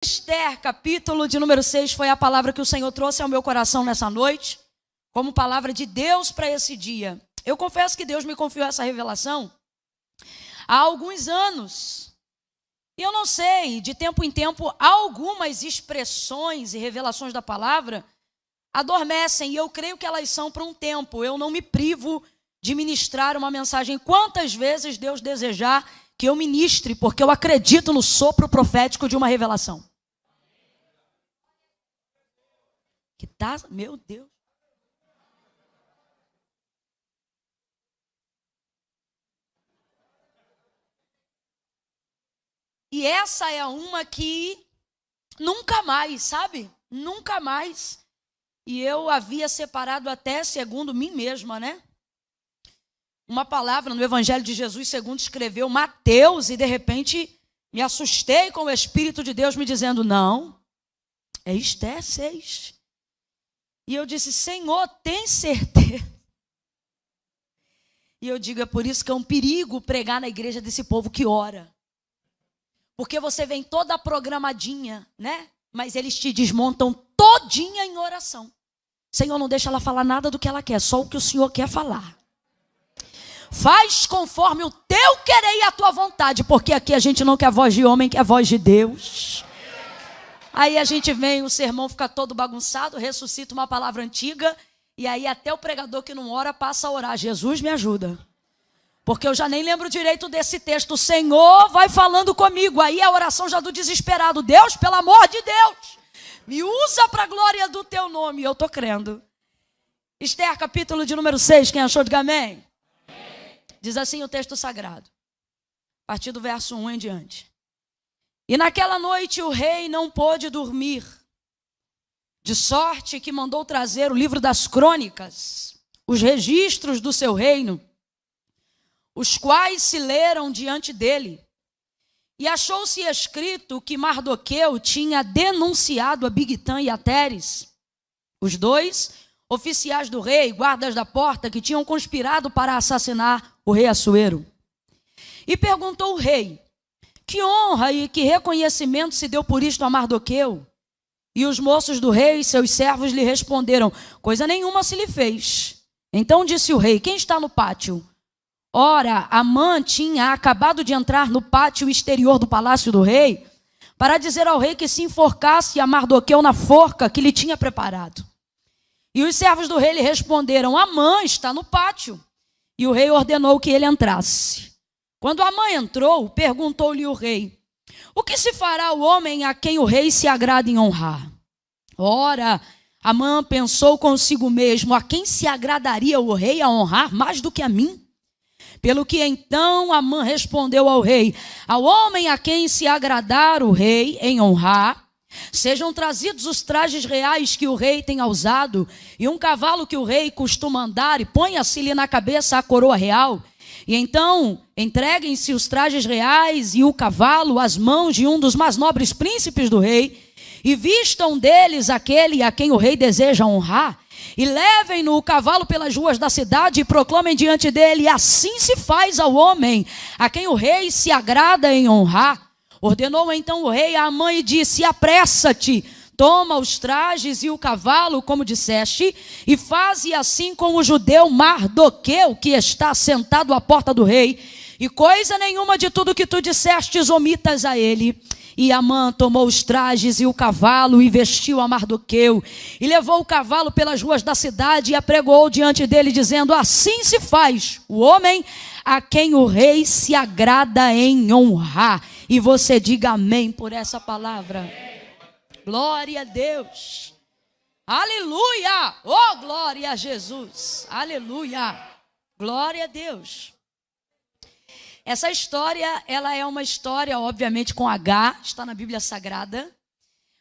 Esther, capítulo de número 6, foi a palavra que o Senhor trouxe ao meu coração nessa noite, como palavra de Deus para esse dia. Eu confesso que Deus me confiou essa revelação há alguns anos. E eu não sei, de tempo em tempo, algumas expressões e revelações da palavra adormecem, e eu creio que elas são para um tempo. Eu não me privo de ministrar uma mensagem quantas vezes Deus desejar que eu ministre, porque eu acredito no sopro profético de uma revelação. Que tá, meu Deus. E essa é uma que nunca mais, sabe? Nunca mais. E eu havia separado até segundo mim mesma, né? Uma palavra no Evangelho de Jesus, segundo escreveu Mateus, e de repente me assustei com o Espírito de Deus me dizendo, não, é Esther 6. E eu disse, Senhor, tem certeza? E eu digo, é por isso que é um perigo pregar na igreja desse povo que ora. Porque você vem toda programadinha, né? Mas eles te desmontam todinha em oração. Senhor, não deixa ela falar nada do que ela quer, só o que o Senhor quer falar. Faz conforme o teu querer e a tua vontade, porque aqui a gente não quer voz de homem, quer voz de Deus. Aí a gente vem, o sermão fica todo bagunçado, ressuscita uma palavra antiga, e aí até o pregador que não ora passa a orar. Jesus me ajuda. Porque eu já nem lembro direito desse texto. O Senhor vai falando comigo. Aí a oração já do desesperado. Deus, pelo amor de Deus, me usa para a glória do teu nome. E eu estou crendo. Esther, capítulo de número 6. Quem achou, diga amém. Diz assim o texto sagrado. A partir do verso 1 em diante. E naquela noite o rei não pôde dormir. De sorte que mandou trazer o livro das crônicas. Os registros do seu reino. Os quais se leram diante dele. E achou-se escrito que Mardoqueu tinha denunciado a Bigtã e a Teres, os dois oficiais do rei, guardas da porta, que tinham conspirado para assassinar o rei Assuero. E perguntou o rei, que honra e que reconhecimento se deu por isto a Mardoqueu? E os moços do rei, seus servos, lhe responderam, coisa nenhuma se lhe fez. Então disse o rei, quem está no pátio? Ora, Amã tinha acabado de entrar no pátio exterior do palácio do rei para dizer ao rei que se enforcasse a Mardoqueu na forca que lhe tinha preparado. E os servos do rei lhe responderam, Amã está no pátio. E o rei ordenou que ele entrasse. Quando Amã entrou, perguntou-lhe o rei, o que se fará o homem a quem o rei se agrada em honrar? Ora, Amã pensou consigo mesmo, a quem se agradaria o rei a honrar mais do que a mim? Pelo que então Amã respondeu ao rei, ao homem a quem se agradar o rei em honrar, sejam trazidos os trajes reais que o rei tem usado, e um cavalo que o rei costuma andar, e ponha-se-lhe na cabeça a coroa real. E então entreguem-se os trajes reais e o cavalo às mãos de um dos mais nobres príncipes do rei, e vistam deles aquele a quem o rei deseja honrar, e levem-no o cavalo pelas ruas da cidade e proclamem diante dele, assim se faz ao homem a quem o rei se agrada em honrar. Ordenou então o rei a Amã e disse, apressa-te, toma os trajes e o cavalo, como disseste, e faze assim com o judeu Mardoqueu, que está sentado à porta do rei, e coisa nenhuma de tudo que tu dissestes omitas a ele. E Amã tomou os trajes e o cavalo e vestiu a Mardoqueu, e levou o cavalo pelas ruas da cidade e apregoou diante dele, dizendo, assim se faz o homem a quem o rei se agrada em honrar. E você diga amém por essa palavra. Glória a Deus. Aleluia. Oh, glória a Jesus. Aleluia. Glória a Deus. Essa história, ela é uma história, obviamente, com H, está na Bíblia Sagrada,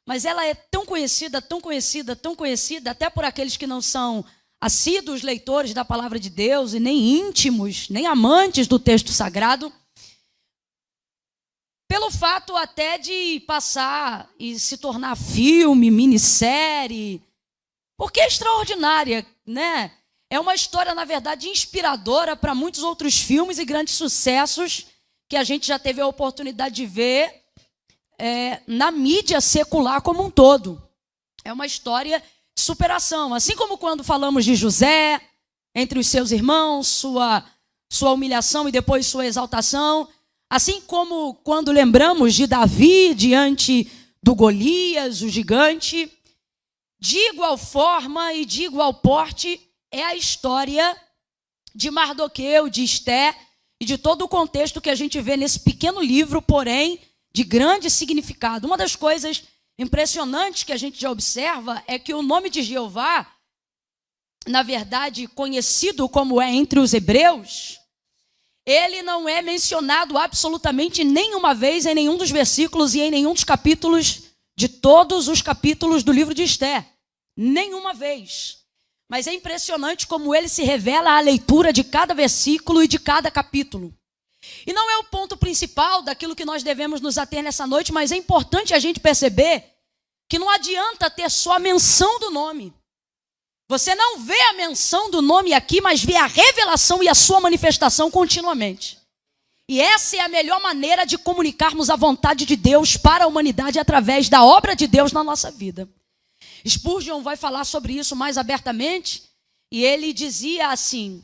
mas ela é tão conhecida, tão conhecida, tão conhecida, até por aqueles que não são assíduos leitores da palavra de Deus e nem íntimos, nem amantes do texto sagrado, pelo fato até de passar e se tornar filme, minissérie, porque é extraordinária, né? É uma história, na verdade, inspiradora para muitos outros filmes e grandes sucessos que a gente já teve a oportunidade de ver na mídia secular como um todo. É uma história de superação. Assim como quando falamos de José, entre os seus irmãos, sua humilhação e depois sua exaltação. Assim como quando lembramos de Davi diante do Golias, o gigante. De igual forma e de igual porte é a história de Mardoqueu, de Esté e de todo o contexto que a gente vê nesse pequeno livro, porém de grande significado. Uma das coisas impressionantes que a gente já observa é que o nome de Jeová, na verdade conhecido como é entre os hebreus, ele não é mencionado absolutamente nenhuma vez em nenhum dos versículos e em nenhum dos capítulos, de todos os capítulos do livro de Esté. Nenhuma vez. Mas é impressionante como ele se revela à leitura de cada versículo e de cada capítulo. E não é o ponto principal daquilo que nós devemos nos ater nessa noite, mas é importante a gente perceber que não adianta ter só a menção do nome. Você não vê a menção do nome aqui, mas vê a revelação e a sua manifestação continuamente. E essa é a melhor maneira de comunicarmos a vontade de Deus para a humanidade através da obra de Deus na nossa vida. Spurgeon vai falar sobre isso mais abertamente, e ele dizia assim: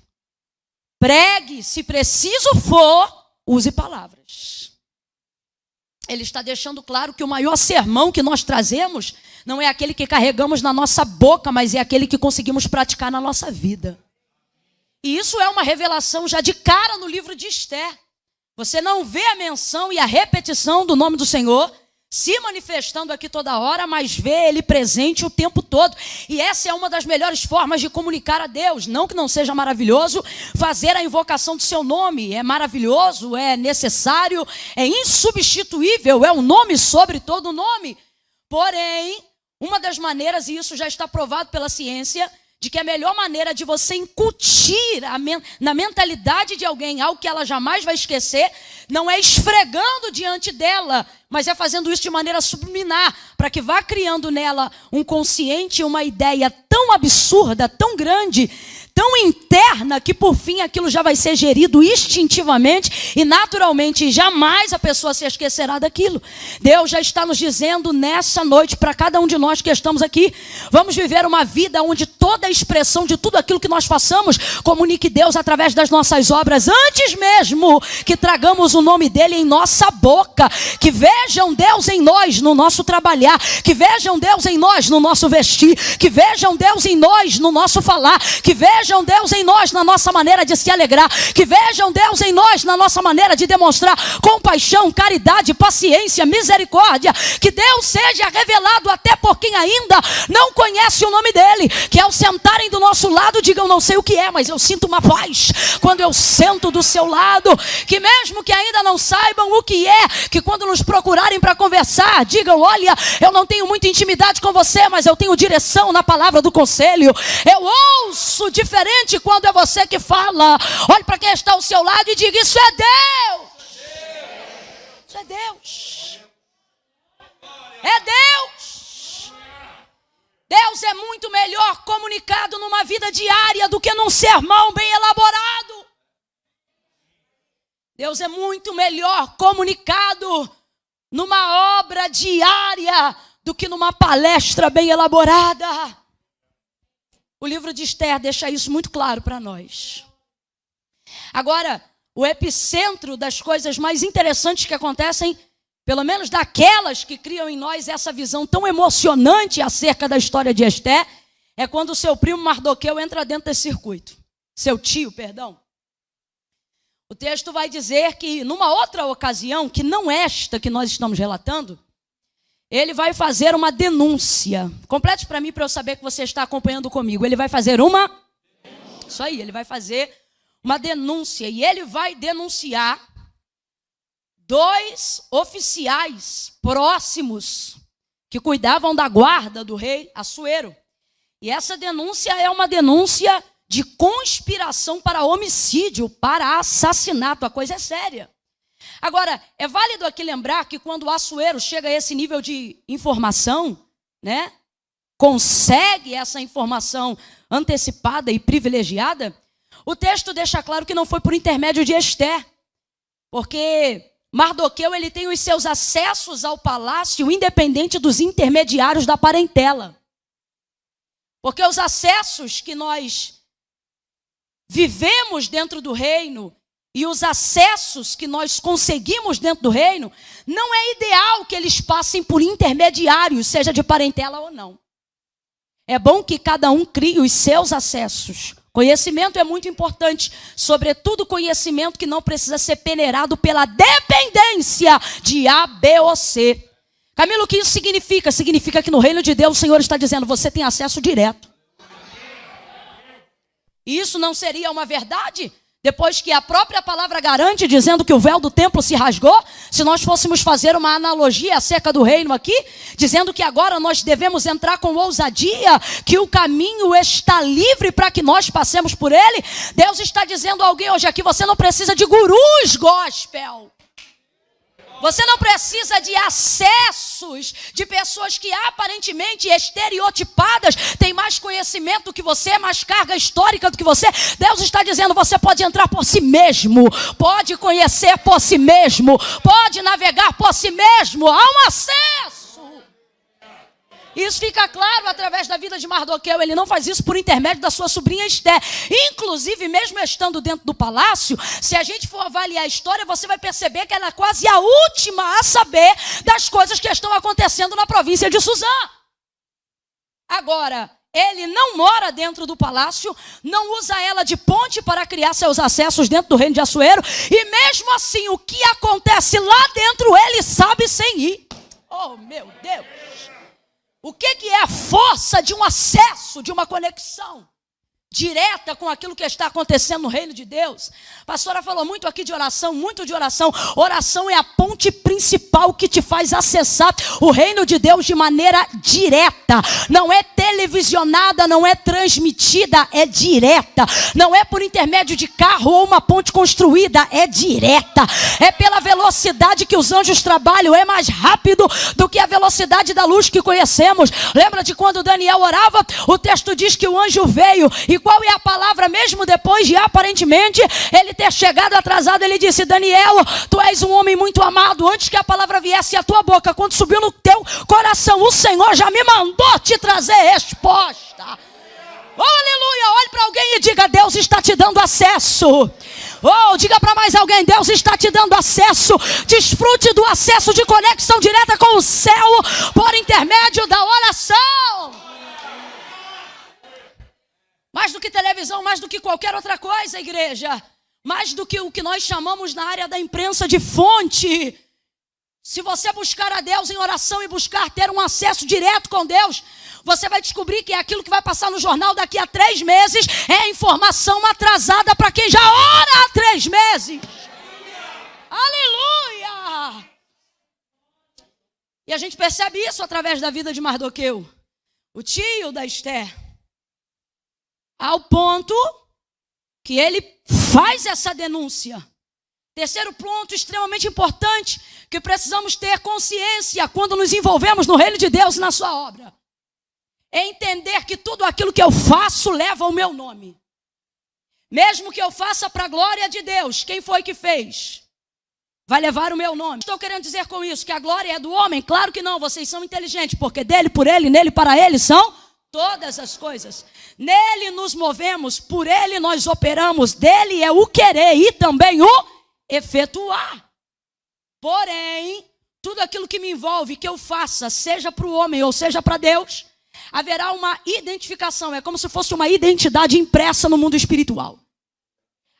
pregue, se preciso for, use palavras. Ele está deixando claro que o maior sermão que nós trazemos não é aquele que carregamos na nossa boca, mas é aquele que conseguimos praticar na nossa vida. E isso é uma revelação já de cara no livro de Esté. Você não vê a menção e a repetição do nome do Senhor se manifestando aqui toda hora, mas vê ele presente o tempo todo. E essa é uma das melhores formas de comunicar a Deus. Não que não seja maravilhoso fazer a invocação do seu nome. É maravilhoso, é necessário, é insubstituível, é o nome sobre todo nome. Porém, uma das maneiras, e isso já está provado pela ciência, de que a melhor maneira de você incutir na mentalidade de alguém algo que ela jamais vai esquecer, não é esfregando diante dela, mas é fazendo isso de maneira subliminar, para que vá criando nela um consciente, uma ideia tão absurda, tão grande, tão interna, que por fim aquilo já vai ser gerido instintivamente e naturalmente, jamais a pessoa se esquecerá daquilo. Deus já está nos dizendo nessa noite, para cada um de nós que estamos aqui, vamos viver uma vida onde toda a expressão de tudo aquilo que nós façamos comunique Deus através das nossas obras, antes mesmo que tragamos o nome dele em nossa boca. Que vejam Deus em nós no nosso trabalhar, que vejam Deus em nós no nosso vestir, que vejam Deus em nós no nosso falar, que vejam Deus em nós na nossa maneira de se alegrar, que vejam Deus em nós na nossa maneira de demonstrar compaixão, caridade, paciência, misericórdia. Que Deus seja revelado até por quem ainda não conhece o nome dele, que ao sentarem do nosso lado digam: não sei o que é, mas eu sinto uma paz quando eu sento do seu lado. Que mesmo que ainda não saibam o que é, que quando nos procurarem para conversar, digam: olha, eu não tenho muita intimidade com você, mas eu tenho direção na palavra do conselho, eu ouço diferente quando é você que fala. Olhe para quem está ao seu lado e diga: isso é Deus. Isso é Deus. É Deus. Deus é muito melhor comunicado numa vida diária do que num sermão bem elaborado. Deus é muito melhor comunicado numa obra diária do que numa palestra bem elaborada. O livro de Esther deixa isso muito claro para nós. Agora, o epicentro das coisas mais interessantes que acontecem, pelo menos daquelas que criam em nós essa visão tão emocionante acerca da história de Esther, é quando o seu primo Mardoqueu entra dentro desse circuito. Seu tio, perdão. O texto vai dizer que numa outra ocasião, que não esta que nós estamos relatando, ele vai fazer uma denúncia. Complete para mim, para eu saber que você está acompanhando comigo. Ele vai fazer uma... Isso aí, ele vai fazer uma denúncia. E ele vai denunciar 2 oficiais próximos que cuidavam da guarda do rei Assuero. E essa denúncia é uma denúncia de conspiração para homicídio, para assassinato. A coisa é séria. Agora, é válido aqui lembrar que quando o Assuero chega a esse nível de informação, né, consegue essa informação antecipada e privilegiada, o texto deixa claro que não foi por intermédio de Esther, porque Mardoqueu, ele tem os seus acessos ao palácio independente dos intermediários da parentela. Porque os acessos que nós vivemos dentro do reino e os acessos que nós conseguimos dentro do reino, não é ideal que eles passem por intermediários, seja de parentela ou não. É bom que cada um crie os seus acessos. Conhecimento é muito importante, sobretudo conhecimento que não precisa ser peneirado pela dependência de A, B ou C. Camilo, o que isso significa? Significa que no reino de Deus o Senhor está dizendo, você tem acesso direto. E isso não seria uma verdade? Depois que a própria palavra garante, dizendo que o véu do templo se rasgou, se nós fôssemos fazer uma analogia acerca do reino aqui, dizendo que agora nós devemos entrar com ousadia, que o caminho está livre para que nós passemos por ele, Deus está dizendo a alguém hoje aqui, você não precisa de gurus gospel. Você não precisa de acessos de pessoas que aparentemente estereotipadas têm mais conhecimento do que você, mais carga histórica do que você. Deus está dizendo, você pode entrar por si mesmo, pode conhecer por si mesmo, pode navegar por si mesmo. Há um acesso. Isso fica claro através da vida de Mardoqueu. Ele não faz isso por intermédio da sua sobrinha Esté. Inclusive, mesmo estando dentro do palácio, se a gente for avaliar a história, você vai perceber que ela é quase a última a saber das coisas que estão acontecendo na província de Suzã. Agora, ele não mora dentro do palácio, não usa ela de ponte para criar seus acessos dentro do reino de Assuero, e mesmo assim, o que acontece lá dentro, ele sabe sem ir. Oh, meu Deus! O que é a força de um acesso, de uma conexão direta com aquilo que está acontecendo no reino de Deus? A pastora falou muito aqui de oração, muito de oração. Oração é a ponte principal que te faz acessar o reino de Deus de maneira direta. Não é televisionada, não é transmitida, é direta. Não é por intermédio de carro ou uma ponte construída, é direta. É pela velocidade que os anjos trabalham, é mais rápido do que a velocidade da luz que conhecemos. Lembra de quando Daniel orava? O texto diz que o anjo veio. E qual é a palavra mesmo depois de aparentemente ele ter chegado atrasado? Ele disse, Daniel, tu és um homem muito amado. Antes que a palavra viesse à tua boca, quando subiu no teu coração, o Senhor já me mandou te trazer resposta. Oh, aleluia, olhe para alguém e diga, Deus está te dando acesso. Oh, diga para mais alguém, Deus está te dando acesso. Desfrute do acesso de conexão direta com o céu por intermédio da oração. Mais do que televisão, mais do que qualquer outra coisa, igreja. Mais do que o que nós chamamos na área da imprensa de fonte. Se você buscar a Deus em oração e buscar ter um acesso direto com Deus, você vai descobrir que aquilo que vai passar no jornal daqui a 3 meses é informação atrasada para quem já ora há 3 meses. Aleluia! E a gente percebe isso através da vida de Mardoqueu, o tio da Esté. Ao ponto que ele faz essa denúncia. Terceiro ponto extremamente importante que precisamos ter consciência quando nos envolvemos no reino de Deus e na sua obra. É entender que tudo aquilo que eu faço leva o meu nome. Mesmo que eu faça para a glória de Deus, quem foi que fez? Vai levar o meu nome. Estou querendo dizer com isso que a glória é do homem? Claro que não, vocês são inteligentes, porque dele, por ele, nele, para ele são todas as coisas. Nele nos movemos, por ele nós operamos, dele é o querer e também o efetuar. Porém, tudo aquilo que me envolve, que eu faça, seja para o homem ou seja para Deus, haverá uma identificação, é como se fosse uma identidade impressa no mundo espiritual.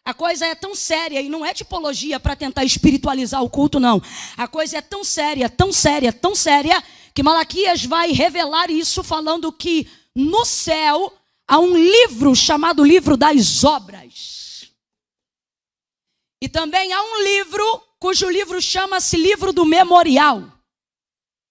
A coisa é tão séria, e não é tipologia para tentar espiritualizar o culto, não. A coisa é tão séria, tão séria, tão séria, que Malaquias vai revelar isso falando que no céu há um livro chamado Livro das Obras. E também há um livro cujo livro chama-se Livro do Memorial.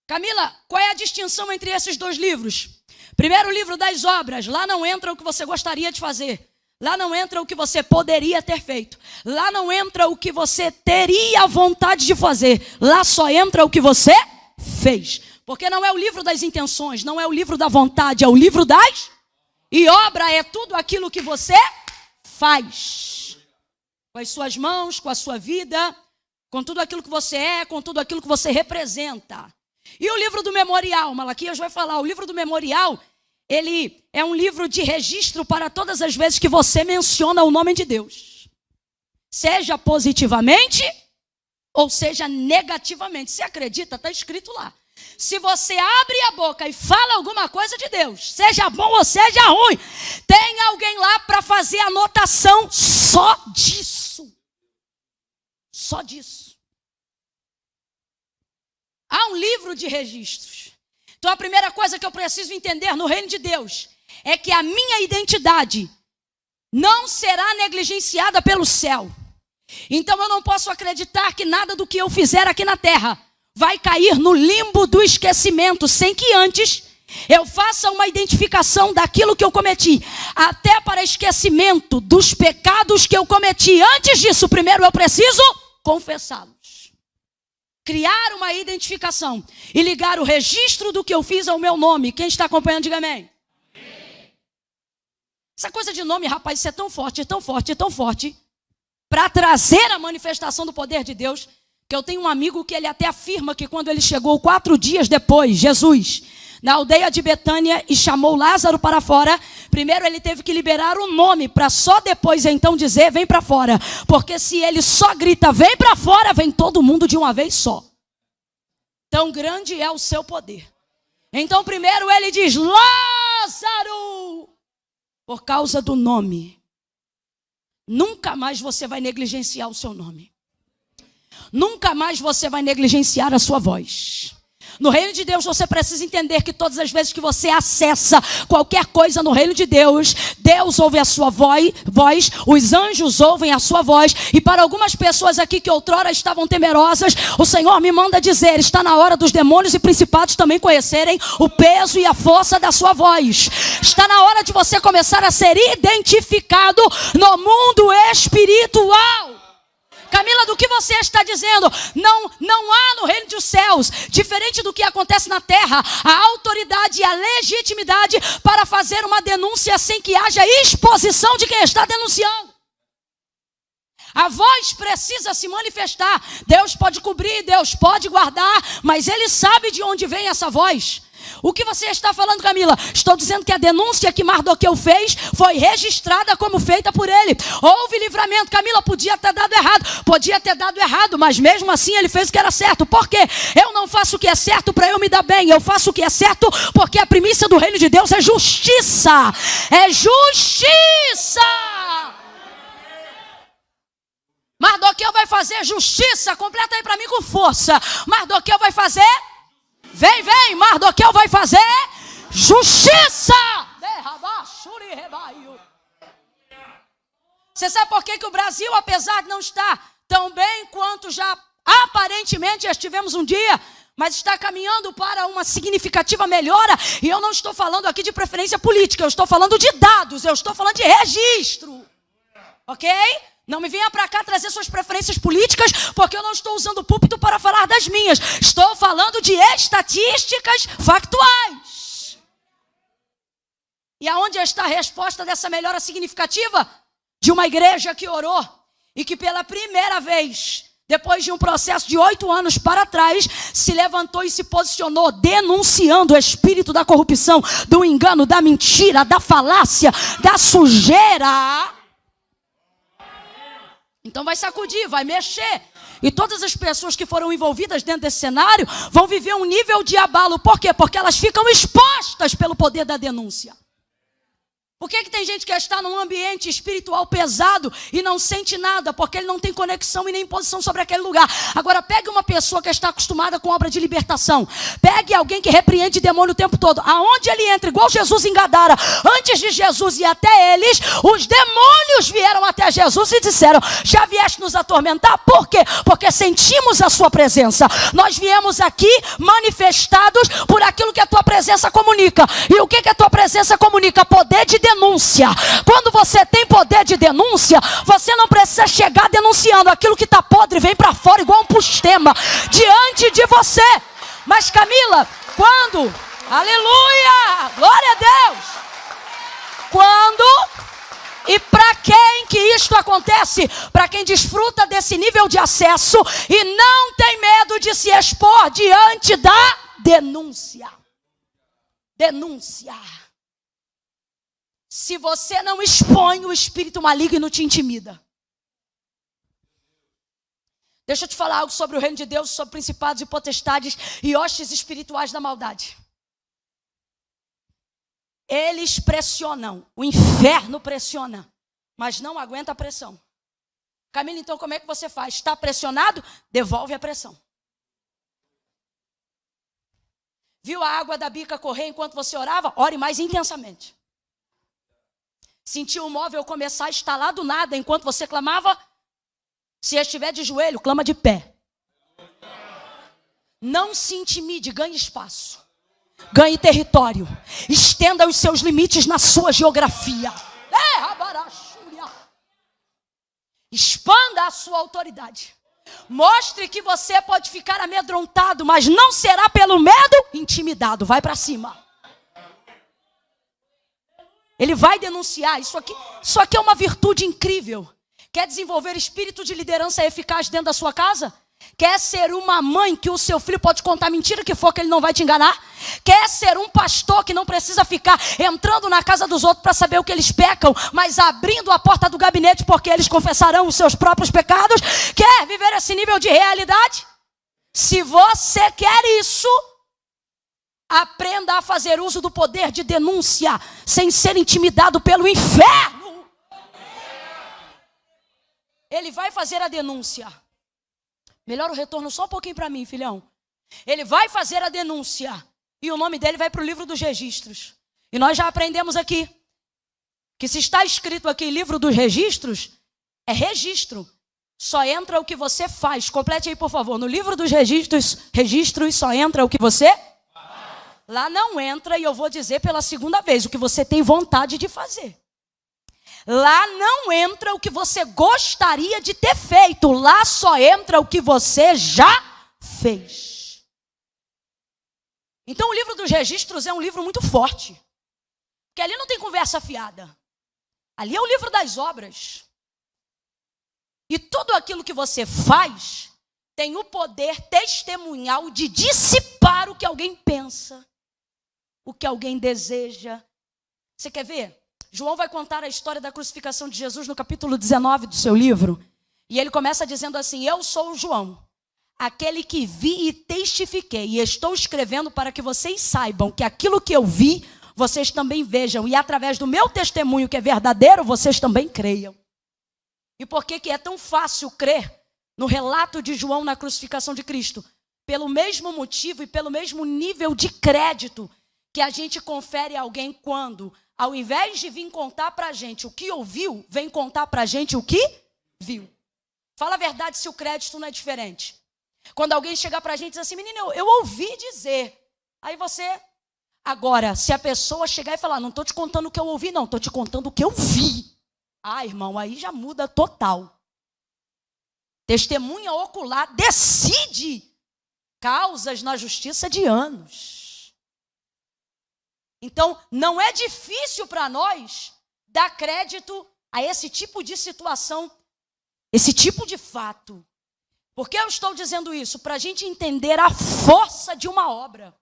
Camila, qual é a distinção entre esses 2 livros? Primeiro, o Livro das Obras. Lá não entra o que você gostaria de fazer. Lá não entra o que você poderia ter feito. Lá não entra o que você teria vontade de fazer. Lá só entra o que você fez. Porque não é o livro das intenções, não é o livro da vontade, é o livro das... E obra é tudo aquilo que você faz. Com as suas mãos, com a sua vida, com tudo aquilo que você é, com tudo aquilo que você representa. E o livro do memorial, Malaquias vai falar, o livro do memorial, ele é um livro de registro para todas as vezes que você menciona o nome de Deus. Seja positivamente ou seja negativamente. Você acredita? Está escrito lá. Se você abre a boca e fala alguma coisa de Deus, seja bom ou seja ruim, tem alguém lá para fazer anotação só disso. Só disso. Há um livro de registros. Então a primeira coisa que eu preciso entender no reino de Deus é que a minha identidade não será negligenciada pelo céu. Então eu não posso acreditar que nada do que eu fizer aqui na terra vai cair no limbo do esquecimento, sem que antes eu faça uma identificação daquilo que eu cometi, até para esquecimento dos pecados que eu cometi. Antes disso, primeiro eu preciso confessá-los. Criar uma identificação e ligar o registro do que eu fiz ao meu nome. Quem está acompanhando, diga amém. Essa coisa de nome, rapaz, isso é tão forte, é tão forte, é tão forte, para trazer a manifestação do poder de Deus, que eu tenho um amigo que ele até afirma que quando ele chegou 4 dias depois, Jesus, na aldeia de Betânia e chamou Lázaro para fora, primeiro ele teve que liberar o nome, para só depois então dizer, vem para fora. Porque se ele só grita, vem para fora, vem todo mundo de uma vez só. Tão grande é o seu poder. Então primeiro ele diz, Lázaro, por causa do nome. Nunca mais você vai negligenciar o seu nome. Nunca mais você vai negligenciar a sua voz. No reino de Deus você precisa entender que todas as vezes que você acessa qualquer coisa no reino de Deus, Deus ouve a sua voz, os anjos ouvem a sua voz. E para algumas pessoas aqui que outrora estavam temerosas, o Senhor me manda dizer, está na hora dos demônios e principados também conhecerem o peso e a força da sua voz. Está na hora de você começar a ser identificado no mundo espiritual. Camila, do que você está dizendo? Não há no reino dos céus, diferente do que acontece na terra, a autoridade e a legitimidade para fazer uma denúncia sem que haja exposição de quem está denunciando. A voz precisa se manifestar. Deus pode cobrir, Deus pode guardar, mas Ele sabe de onde vem essa voz. O que você está falando, Camila? Estou dizendo que a denúncia que Mardoqueu fez foi registrada como feita por ele. Houve livramento. Camila, podia ter dado errado, mas mesmo assim ele fez o que era certo. Por quê? Eu não faço o que é certo para eu me dar bem. Eu faço o que é certo porque a primícia do reino de Deus é justiça. É justiça. Mardoqueu vai fazer justiça. Completa aí para mim com força. Mardoqueu vai fazer... Vem, Mardoqueu vai fazer justiça. Você sabe por que o Brasil, apesar de não estar tão bem quanto já aparentemente estivemos um dia, mas está caminhando para uma significativa melhora? E eu não estou falando aqui de preferência política, eu estou falando de dados, eu estou falando de registro. Ok? Não me venha para cá trazer suas preferências políticas, porque eu não estou usando o púlpito para falar das minhas. Estou falando de estatísticas factuais. E aonde está a resposta dessa melhora significativa? De uma igreja que orou e que pela primeira vez, depois de um processo de 8 anos para trás, se levantou e se posicionou denunciando o espírito da corrupção, do engano, da mentira, da falácia, da sujeira. Então vai sacudir, vai mexer. E todas as pessoas que foram envolvidas dentro desse cenário vão viver um nível de abalo. Por quê? Porque elas ficam expostas pelo poder da denúncia. Por que tem gente que está num ambiente espiritual pesado e não sente nada? Porque ele não tem conexão e nem posição sobre aquele lugar. Agora pegue uma pessoa que está acostumada com obra de libertação. Pegue alguém que repreende demônio o tempo todo. Aonde ele entra, igual Jesus em Gadara, antes de Jesus ir até eles, os demônios vieram até Jesus e disseram, já vieste nos atormentar? Por quê? Porque sentimos a sua presença. Nós viemos aqui manifestados por aquilo que a tua presença comunica. E o que a tua presença comunica? Poder de denúncia. Quando você tem poder de denúncia, você não precisa chegar denunciando. Aquilo que está podre vem para fora igual um pustema diante de você. Mas Camila, quando, aleluia, glória a Deus, quando E para quem que isto acontece? Para quem desfruta desse nível de acesso e não tem medo de se expor diante da denúncia. Denúncia. Se você não expõe, o espírito maligno te intimida. Deixa eu te falar algo sobre o reino de Deus, sobre principados e potestades e hostes espirituais da maldade. Eles pressionam, o inferno pressiona, mas não aguenta a pressão. Camila, então como é que você faz? Está pressionado? Devolve a pressão. Viu a água da bica correr enquanto você orava? Ore mais intensamente. Sentiu o móvel começar a estalar do nada enquanto você clamava? Se estiver de joelho, clama de pé. Não se intimide, ganhe espaço. Ganhe território. Estenda os seus limites na sua geografia. Expanda a sua autoridade. Mostre que você pode ficar amedrontado, mas não será pelo medo intimidado. Vai para cima. Ele vai denunciar. Isso aqui é uma virtude incrível. Quer desenvolver espírito de liderança eficaz dentro da sua casa? Quer ser uma mãe que o seu filho pode contar mentira que for que ele não vai te enganar? Quer ser um pastor que não precisa ficar entrando na casa dos outros para saber o que eles pecam, mas abrindo a porta do gabinete porque eles confessarão os seus próprios pecados? Quer viver esse nível de realidade? Se você quer isso, aprenda a fazer uso do poder de denúncia sem ser intimidado pelo inferno. Ele vai fazer a denúncia. Melhora o retorno só um pouquinho para mim, filhão. Ele vai fazer a denúncia. E o nome dele vai para o livro dos registros. E nós já aprendemos aqui que se está escrito aqui livro dos registros, é registro. Só entra o que você faz. Complete aí, por favor. No livro dos registros só entra o que você faz. Lá não entra, e eu vou dizer pela segunda vez, o que você tem vontade de fazer. Lá não entra o que você gostaria de ter feito. Lá só entra o que você já fez. Então o livro dos registros é um livro muito forte. Porque ali não tem conversa fiada. Ali é o livro das obras. E tudo aquilo que você faz tem o poder testemunhal de dissipar o que alguém pensa, o que alguém deseja. Você quer ver? João vai contar a história da crucificação de Jesus no capítulo 19 do seu livro. E ele começa dizendo assim: eu sou o João, aquele que vi e testifiquei. E estou escrevendo para que vocês saibam que aquilo que eu vi, vocês também vejam. E através do meu testemunho, que é verdadeiro, vocês também creiam. E por que é tão fácil crer no relato de João na crucificação de Cristo? Pelo mesmo motivo e pelo mesmo nível de crédito que a gente confere a alguém quando, ao invés de vir contar para a gente o que ouviu, vem contar para a gente o que viu. Fala a verdade se o crédito não é diferente. Quando alguém chegar para a gente e dizer assim: menino, eu ouvi dizer. Aí você... Agora, se a pessoa chegar e falar: não estou te contando o que eu ouvi, não, estou te contando o que eu vi. Ah, irmão, aí já muda total. Testemunha ocular decide causas na justiça de anos. Então, não é difícil para nós dar crédito a esse tipo de situação, esse tipo de fato. Por que eu estou dizendo isso? Para a gente entender a força de uma obra,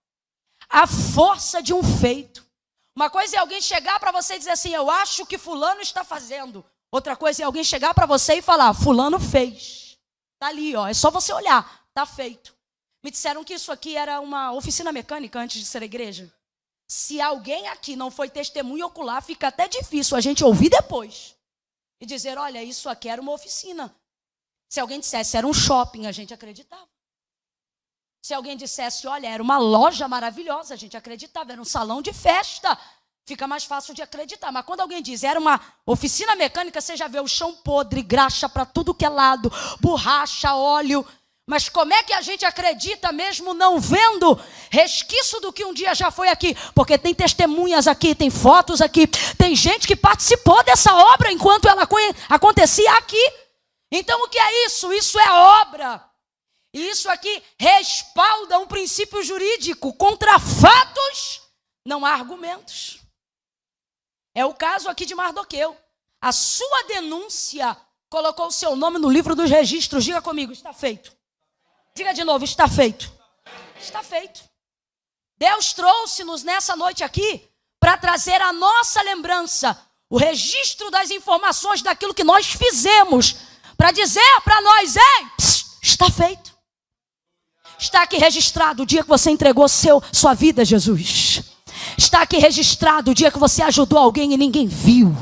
a força de um feito. Uma coisa é alguém chegar para você e dizer assim: eu acho que fulano está fazendo. Outra coisa é alguém chegar para você e falar: fulano fez. Está ali, ó, é só você olhar, está feito. Me disseram que isso aqui era uma oficina mecânica antes de ser igreja. Se alguém aqui não foi testemunha ocular, fica até difícil a gente ouvir depois e dizer: olha, isso aqui era uma oficina. Se alguém dissesse era um shopping, a gente acreditava. Se alguém dissesse: olha, era uma loja maravilhosa, a gente acreditava. Era um salão de festa, fica mais fácil de acreditar. Mas quando alguém diz era uma oficina mecânica, você já vê o chão podre, graxa para tudo que é lado, borracha, óleo. Mas como é que a gente acredita mesmo não vendo resquício do que um dia já foi aqui? Porque tem testemunhas aqui, tem fotos aqui, tem gente que participou dessa obra enquanto ela acontecia aqui. Então o que é isso? Isso é obra. E isso aqui respalda um princípio jurídico. Contra fatos não há argumentos. É o caso aqui de Mardoqueu. A sua denúncia colocou o seu nome no livro dos registros. Diga comigo, está feito. Diga de novo, está feito. Está feito. Deus trouxe-nos nessa noite aqui para trazer à nossa lembrança o registro das informações daquilo que nós fizemos, para dizer para nós, está feito. Está aqui registrado o dia que você entregou sua vida a Jesus. Está aqui registrado o dia que você ajudou alguém e ninguém viu.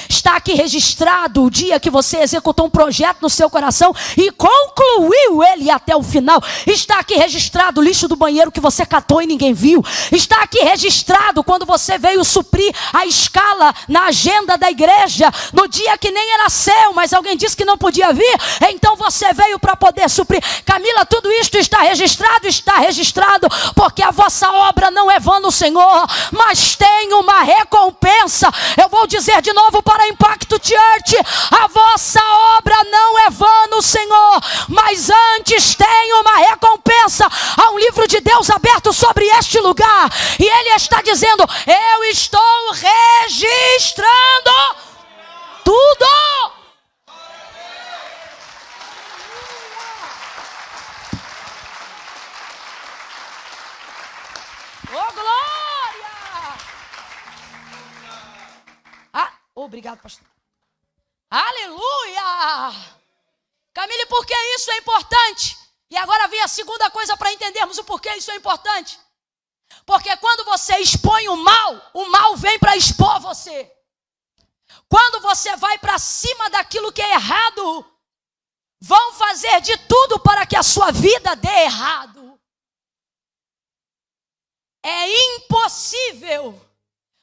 Está aqui registrado o dia que você executou um projeto no seu coração e concluiu ele até o final. Está aqui registrado o lixo do banheiro que você catou e ninguém viu. Está aqui registrado quando você veio suprir a escala na agenda da igreja, no dia que nem era seu, mas alguém disse que não podia vir, então você veio para poder suprir. Camila, tudo isto está registrado, porque a vossa obra não é vã no Senhor, mas tem uma recompensa. Eu vou dizer de novo para Impacto Church: a vossa obra não é vã no Senhor, mas antes tem uma recompensa. Há um livro de Deus aberto sobre este lugar, e Ele está dizendo: eu estou registrando tudo. Oh, glória! Obrigado, pastor. Aleluia! Camille, por que isso é importante? E agora vem a segunda coisa para entendermos o porquê isso é importante. Porque quando você expõe o mal vem para expor você. Quando você vai para cima daquilo que é errado, vão fazer de tudo para que a sua vida dê errado. É impossível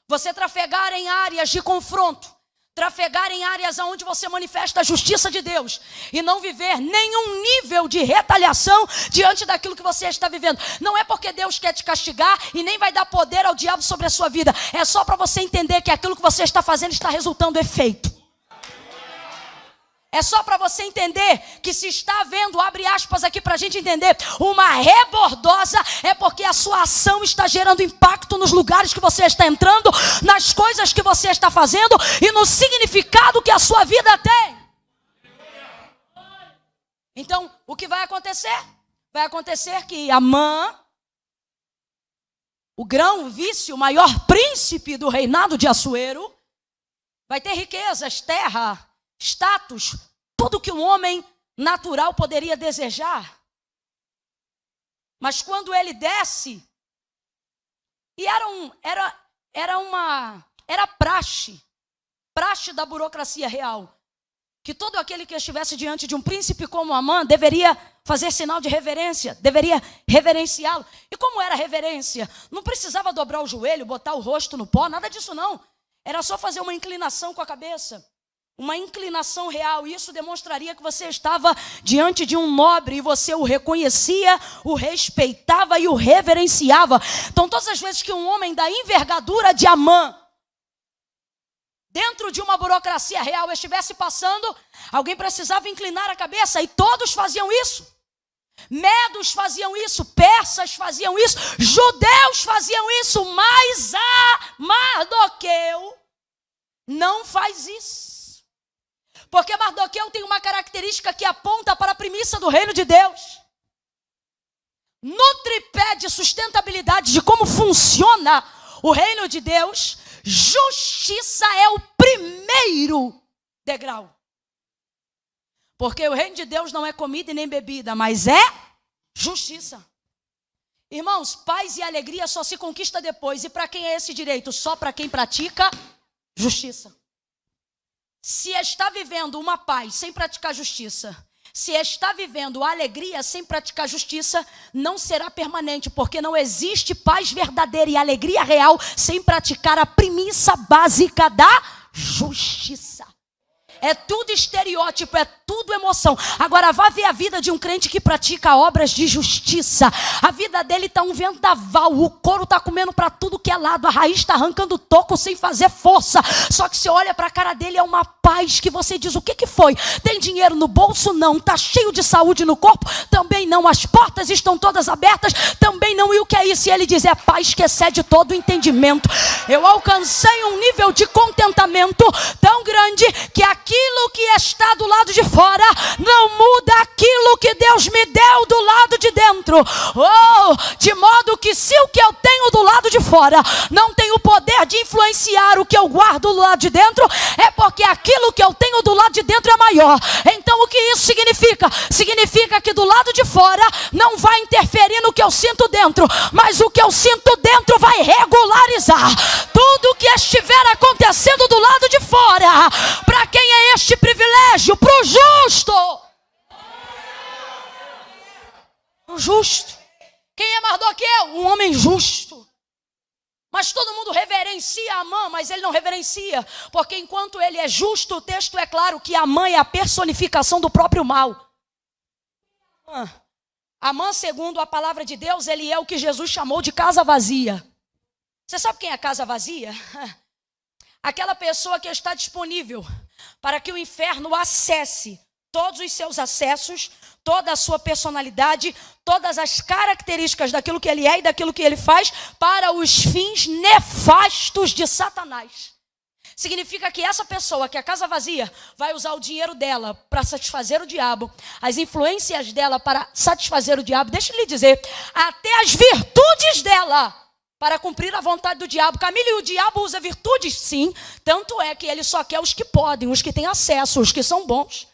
você trafegar em áreas de confronto, trafegar em áreas onde você manifesta a justiça de Deus e não viver nenhum nível de retaliação diante daquilo que você está vivendo. Não é porque Deus quer te castigar e nem vai dar poder ao diabo sobre a sua vida. É só para você entender que aquilo que você está fazendo está resultando efeito. É só para você entender que se está vendo, abre aspas aqui para a gente entender, uma rebordosa, é porque a sua ação está gerando impacto nos lugares que você está entrando, nas coisas que você está fazendo e no significado que a sua vida tem. Então, o que vai acontecer? Vai acontecer que Amã, o grão vício, o maior príncipe do reinado de Assuero, vai ter riquezas, terra, status, tudo que um homem natural poderia desejar. Mas quando ele desce, e era praxe da burocracia real, que todo aquele que estivesse diante de um príncipe como Amã deveria fazer sinal de reverência, deveria reverenciá-lo. E como era reverência? Não precisava dobrar o joelho, botar o rosto no pó, nada disso não. Era só fazer uma inclinação com a cabeça. Uma inclinação real, e isso demonstraria que você estava diante de um nobre e você o reconhecia, o respeitava e o reverenciava. Então, todas as vezes que um homem da envergadura de Amã, dentro de uma burocracia real, estivesse passando, alguém precisava inclinar a cabeça, e todos faziam isso. Medos faziam isso, persas faziam isso, judeus faziam isso, mas Mardoqueu não faz isso. Porque Mardoqueu tem uma característica que aponta para a premissa do reino de Deus. No tripé de sustentabilidade de como funciona o reino de Deus, justiça é o primeiro degrau. Porque o reino de Deus não é comida e nem bebida, mas é justiça. Irmãos, paz e alegria só se conquista depois. E para quem é esse direito? Só para quem pratica justiça. Se está vivendo uma paz sem praticar justiça, se está vivendo alegria sem praticar justiça, não será permanente, porque não existe paz verdadeira e alegria real sem praticar a premissa básica da justiça. É tudo estereótipo, é tudo emoção. Agora vá ver a vida de um crente que pratica obras de justiça. A vida dele está um vendaval, o couro está comendo para tudo que é lado, a raiz está arrancando toco sem fazer força. Só que você olha para a cara dele, é uma paz que você diz, o que foi? Tem dinheiro no bolso? Não. Está cheio de saúde no corpo? Também não. As portas estão todas abertas? Também não. E o que é isso? E ele diz, é paz que excede todo o entendimento. Eu alcancei um nível de contentamento tão grande que aquilo que está do lado de fora não muda aquilo que Deus me deu do lado de dentro. De modo que se o que eu tenho do lado de fora não tem o poder de influenciar o que eu guardo do lado de dentro, é porque aquilo que eu tenho do lado de dentro é maior. Então o que isso significa? Significa que do lado de fora não vai interferir no que eu sinto dentro, mas o que eu sinto dentro vai regularizar tudo que estiver acontecendo do lado de fora. Para quem é este privilégio? Para o justo. O justo. Quem é Mardoqueu? Um homem justo. Mas todo mundo reverencia Amã, mas ele não reverencia, porque enquanto ele é justo, o texto é claro que Amã é a personificação do próprio mal. Amã, segundo a palavra de Deus, ele é o que Jesus chamou de casa vazia. Você sabe quem é a casa vazia? Aquela pessoa que está disponível para que o inferno acesse todos os seus acessos, toda a sua personalidade, todas as características daquilo que ele é e daquilo que ele faz para os fins nefastos de Satanás. Significa que essa pessoa, que é a casa vazia, vai usar o dinheiro dela para satisfazer o diabo, as influências dela para satisfazer o diabo, deixa eu lhe dizer, até as virtudes dela para cumprir a vontade do diabo. Camila, o diabo usa virtudes? Sim, tanto é que ele só quer os que podem, os que têm acesso, os que são bons.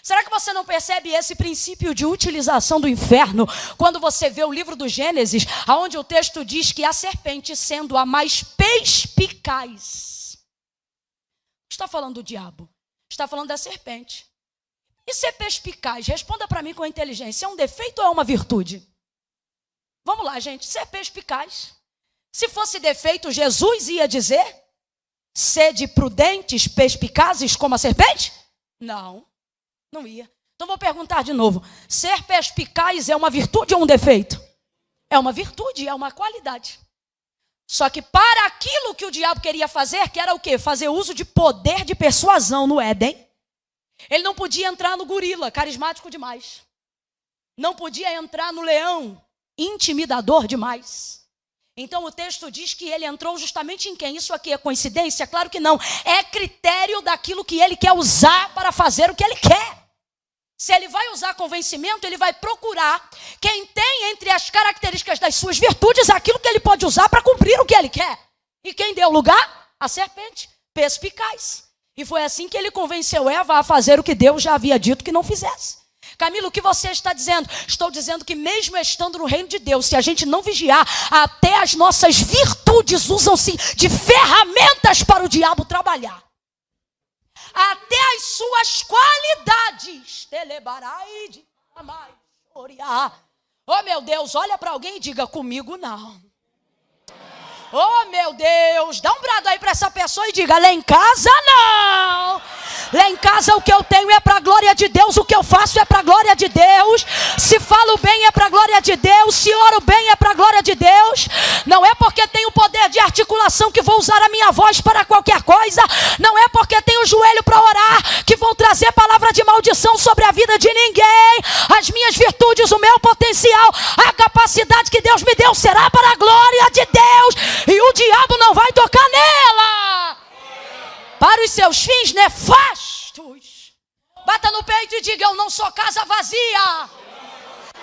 Será que você não percebe esse princípio de utilização do inferno quando você vê o livro do Gênesis, onde o texto diz que a serpente, sendo a mais perspicaz, está falando do diabo, está falando da serpente. E ser perspicaz, responda para mim com inteligência, é um defeito ou é uma virtude? Vamos lá, gente, ser perspicaz. Se fosse defeito, Jesus ia dizer, sede prudentes, perspicazes como a serpente? Não. Não ia. Então vou perguntar de novo. Ser perspicaz é uma virtude ou um defeito? É uma virtude, é uma qualidade. Só que para aquilo que o diabo queria fazer, que era o quê? Fazer uso de poder de persuasão no Éden. Ele não podia entrar no gorila, carismático demais. Não podia entrar no leão, intimidador demais. Então o texto diz que ele entrou justamente em quem? Isso aqui é coincidência? Claro que não. É critério daquilo que ele quer usar para fazer o que ele quer. Se ele vai usar convencimento, ele vai procurar quem tem entre as características das suas virtudes aquilo que ele pode usar para cumprir o que ele quer. E quem deu lugar? A serpente, perspicaz. E foi assim que ele convenceu Eva a fazer o que Deus já havia dito que não fizesse. Camilo, o que você está dizendo? Estou dizendo que mesmo estando no reino de Deus, se a gente não vigiar, até as nossas virtudes usam-se de ferramentas para o diabo trabalhar. Até as suas qualidades. Oh meu Deus, olha para alguém e diga, comigo não. Oh meu Deus, dá um brado aí para essa pessoa e diga, lá em casa não. Lá em casa o que eu tenho é para a glória de Deus, o que eu faço é para a glória de Deus. Se falo bem é para a glória de Deus, se oro bem é para a glória de Deus. Não é porque tenho poder de articulação que vou usar a minha voz para qualquer coisa. Não é porque tenho joelho para orar que vou trazer palavra de maldição sobre a vida de ninguém. As minhas virtudes, o meu potencial, a capacidade que Deus me deu será para a glória de Deus. E o diabo não vai tocar nela. Para os seus fins nefastos. Bata no peito e diga, eu não sou casa vazia.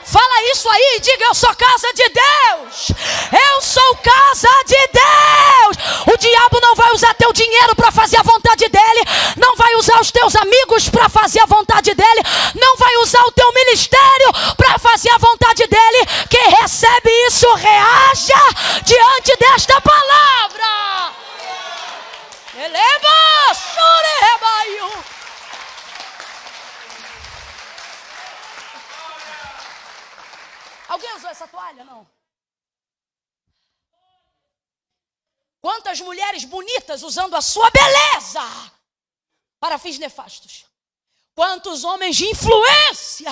Fala isso aí e diga, eu sou casa de Deus. Eu sou casa de Deus. O diabo não vai usar teu dinheiro para fazer a vontade dele. Não vai usar os teus amigos para fazer a vontade dele. Não vai usar o teu ministério para fazer a vontade dele. Quem recebe isso, reaja diante desta palavra. Eleba, chorebaio. Alguém usou essa toalha? Não. Quantas mulheres bonitas usando a sua beleza para fins nefastos. Quantos homens de influência,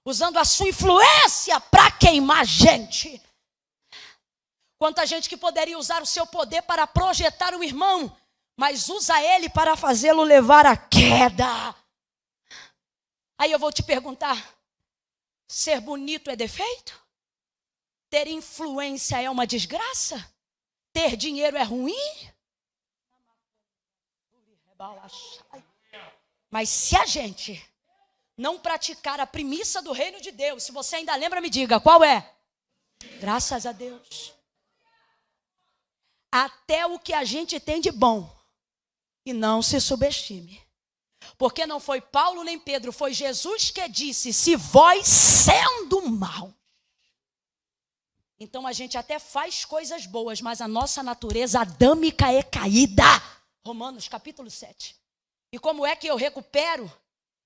usando a sua influência para queimar gente. Quanta gente que poderia usar o seu poder para projetar o irmão, mas usa ele para fazê-lo levar à queda. Aí eu vou te perguntar, ser bonito é defeito? Ter influência é uma desgraça? Ter dinheiro é ruim? Mas se a gente não praticar a premissa do reino de Deus, se você ainda lembra, me diga, qual é? Graças a Deus. Até o que a gente tem de bom. E não se subestime. Porque não foi Paulo nem Pedro, foi Jesus que disse, se vós sendo mal. Então a gente até faz coisas boas, mas a nossa natureza adâmica é caída. Romanos capítulo 7. E como é que eu recupero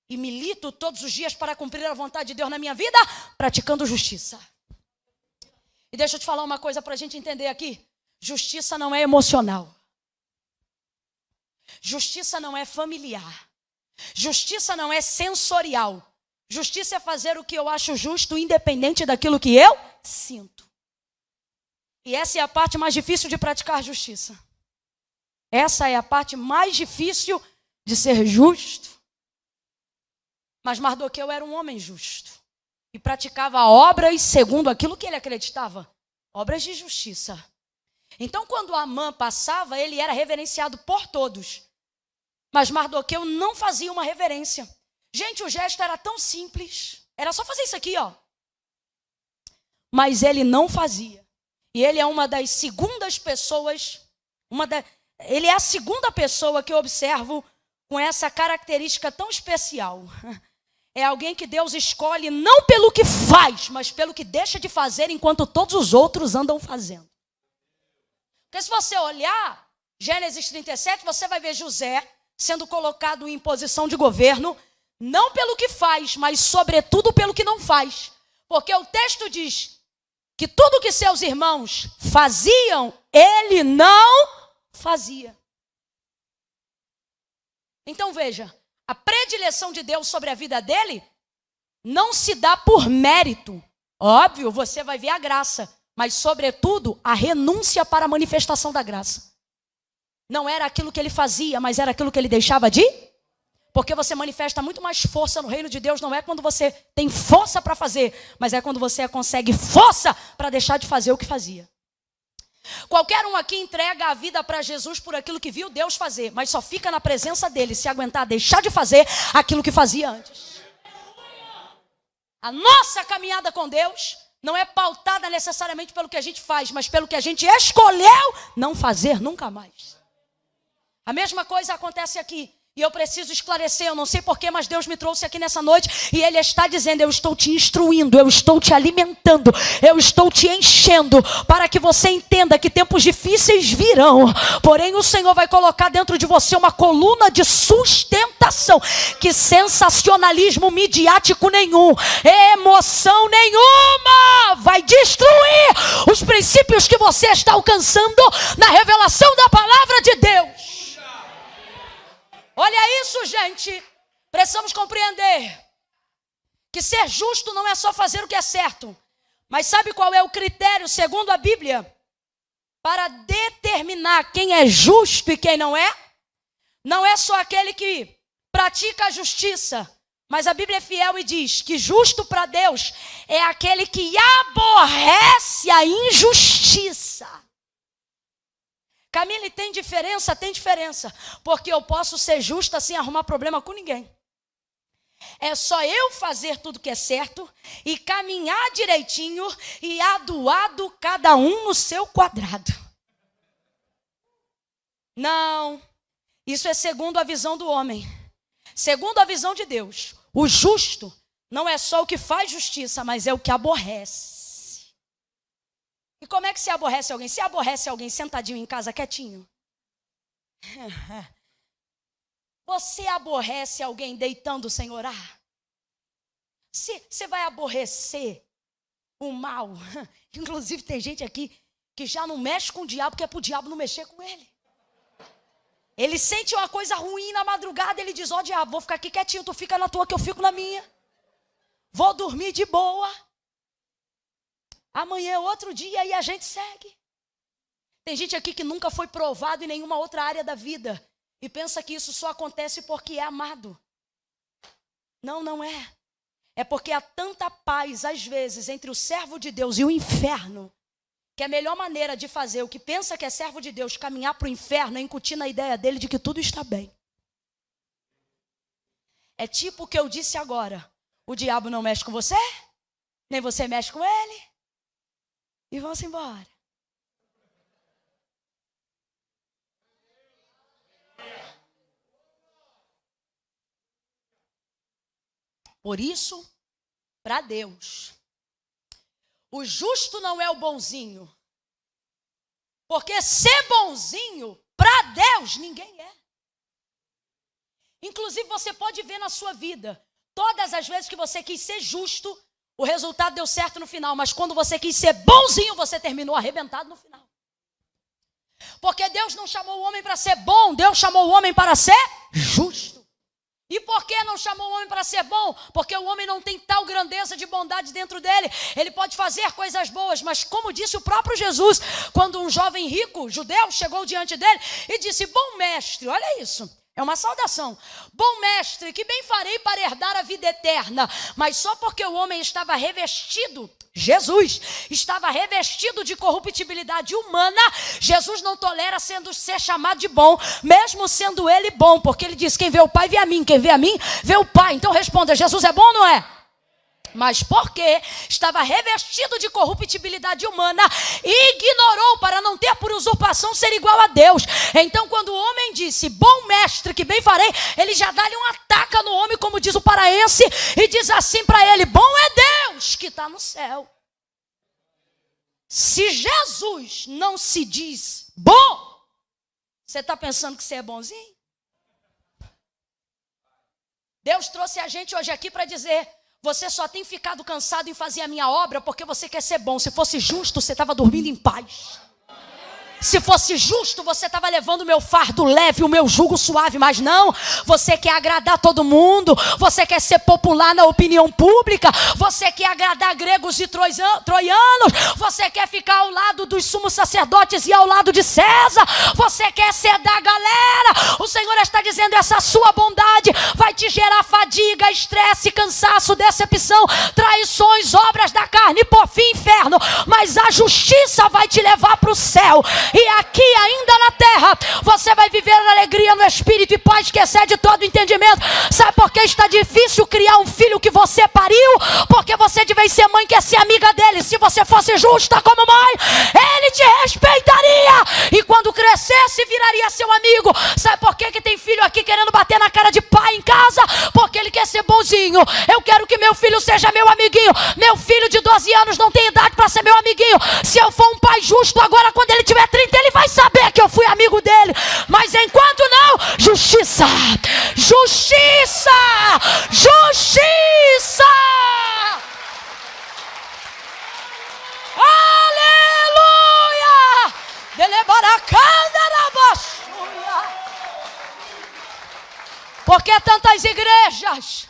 e milito todos os dias para cumprir a vontade de Deus na minha vida? Praticando justiça. E deixa eu te falar uma coisa para a gente entender aqui. Justiça não é emocional. Justiça não é familiar. Justiça não é sensorial. Justiça é fazer o que eu acho justo, independente daquilo que eu sinto. E essa é a parte mais difícil de praticar justiça. Essa é a parte mais difícil de ser justo. Mas Mardoqueu era um homem justo. E praticava obras segundo aquilo que ele acreditava. Obras de justiça. Então, quando Amã passava, ele era reverenciado por todos. Mas Mardoqueu não fazia uma reverência. Gente, o gesto era tão simples. Era só fazer isso aqui, ó. Mas ele não fazia. E ele é uma das segundas pessoas, ele é a segunda pessoa que eu observo com essa característica tão especial. É alguém que Deus escolhe não pelo que faz, mas pelo que deixa de fazer enquanto todos os outros andam fazendo. Porque se você olhar Gênesis 37, você vai ver José sendo colocado em posição de governo, não pelo que faz, mas sobretudo pelo que não faz. Porque o texto diz que tudo que seus irmãos faziam, ele não fazia. Então veja, a predileção de Deus sobre a vida dele não se dá por mérito. Óbvio, você vai ver a graça, mas sobretudo a renúncia para a manifestação da graça. Não era aquilo que ele fazia, mas era aquilo que ele deixava de... Porque você manifesta muito mais força no reino de Deus, não é quando você tem força para fazer, mas é quando você consegue força para deixar de fazer o que fazia. Qualquer um aqui entrega a vida para Jesus por aquilo que viu Deus fazer, mas só fica na presença dele se aguentar deixar de fazer aquilo que fazia antes. A nossa caminhada com Deus não é pautada necessariamente pelo que a gente faz, mas pelo que a gente escolheu não fazer nunca mais. A mesma coisa acontece aqui. E eu preciso esclarecer, eu não sei porquê, mas Deus me trouxe aqui nessa noite e Ele está dizendo, eu estou te instruindo, eu estou te alimentando, eu estou te enchendo, para que você entenda que tempos difíceis virão, porém o Senhor vai colocar dentro de você uma coluna de sustentação, que sensacionalismo midiático nenhum, emoção nenhuma, vai destruir os princípios que você está alcançando na revelação da palavra de Deus. Olha isso, gente. Precisamos compreender que ser justo não é só fazer o que é certo. Mas sabe qual é o critério, segundo a Bíblia, para determinar quem é justo e quem não é? Não é só aquele que pratica a justiça, mas a Bíblia é fiel e diz que justo para Deus é aquele que aborrece a injustiça. Camille, tem diferença? Tem diferença. Porque eu posso ser justa sem arrumar problema com ninguém. É só eu fazer tudo que é certo e caminhar direitinho e adoado cada um no seu quadrado. Não, isso é segundo a visão do homem. Segundo a visão de Deus, o justo não é só o que faz justiça, mas é o que aborrece. E como é que se aborrece alguém? Se aborrece alguém sentadinho em casa, quietinho. Você aborrece alguém deitando sem orar? Você vai aborrecer o mal. Inclusive tem gente aqui que já não mexe com o diabo, porque é para o diabo não mexer com ele. Ele sente uma coisa ruim na madrugada, ele diz, ó diabo, vou ficar aqui quietinho, tu fica na tua que eu fico na minha. Vou dormir de boa. Amanhã é outro dia e a gente segue. Tem gente aqui que nunca foi provado em nenhuma outra área da vida e pensa que isso só acontece porque é amado. Não, não é. É porque há tanta paz, às vezes, entre o servo de Deus e o inferno, que a melhor maneira de fazer o que pensa que é servo de Deus caminhar para o inferno é incutir na ideia dele de que tudo está bem. É tipo o que eu disse agora. O diabo não mexe com você, nem você mexe com ele. E vamos embora. Por isso, para Deus, o justo não é o bonzinho. Porque ser bonzinho, para Deus, ninguém é. Inclusive, você pode ver na sua vida, todas as vezes que você quis ser justo, o resultado deu certo no final. Mas quando você quis ser bonzinho, você terminou arrebentado no final. Porque Deus não chamou o homem para ser bom, Deus chamou o homem para ser justo. E por que não chamou o homem para ser bom? Porque o homem não tem tal grandeza de bondade dentro dele. Ele pode fazer coisas boas, mas como disse o próprio Jesus, quando um jovem rico, judeu, chegou diante dele e disse, bom mestre, olha isso, é uma saudação. Bom mestre, que bem farei para herdar a vida eterna? Mas só porque o homem estava revestido, Jesus estava revestido de corruptibilidade humana, Jesus não tolera ser chamado de bom, mesmo sendo ele bom, porque ele diz, quem vê o Pai vê a mim, quem vê a mim vê o Pai. Então responda, Jesus é bom ou não é? Mas porque estava revestido de corruptibilidade humana, ignorou para não ter por usurpação ser igual a Deus. Então quando o homem disse, bom mestre, que bem farei, ele já dá-lhe uma taca no homem, como diz o paraense, e diz assim para ele, bom é Deus que está no céu. Se Jesus não se diz bom, você está pensando que você é bonzinho? Deus trouxe a gente hoje aqui para dizer, você só tem ficado cansado em fazer a minha obra porque você quer ser bom. Se fosse justo, você estava dormindo em paz. Se fosse justo, você estava levando o meu fardo leve, o meu jugo suave. Mas não, você quer agradar todo mundo. Você quer ser popular na opinião pública. Você quer agradar gregos e troianos. Você quer ficar ao lado dos sumos sacerdotes e ao lado de César. Você quer ser da galera. O Senhor está dizendo, essa sua bondade vai te gerar fadiga, estresse, cansaço, decepção, traições, obras da carne, por fim, inferno. Mas a justiça vai te levar para o céu. E aqui ainda na terra, você vai viver alegria no Espírito e paz que excede todo entendimento. Sabe por que está difícil criar um filho que você pariu? Porque você de vez ser mãe quer ser amiga dele. Se você fosse justa como mãe, ele te respeitaria. E quando crescesse, viraria seu amigo. Sabe por que tem filho aqui querendo bater na cara de pai em casa? Porque ele quer ser bonzinho. Eu quero que meu filho seja meu amiguinho. Meu filho de 12 anos não tem idade para ser meu amiguinho. Se eu for um pai justo agora, quando ele tiver 30, ele vai saber que eu fui amigo dele. Mas enquanto não, justiça, justiça, justiça. Aleluia. Por que tantas igrejas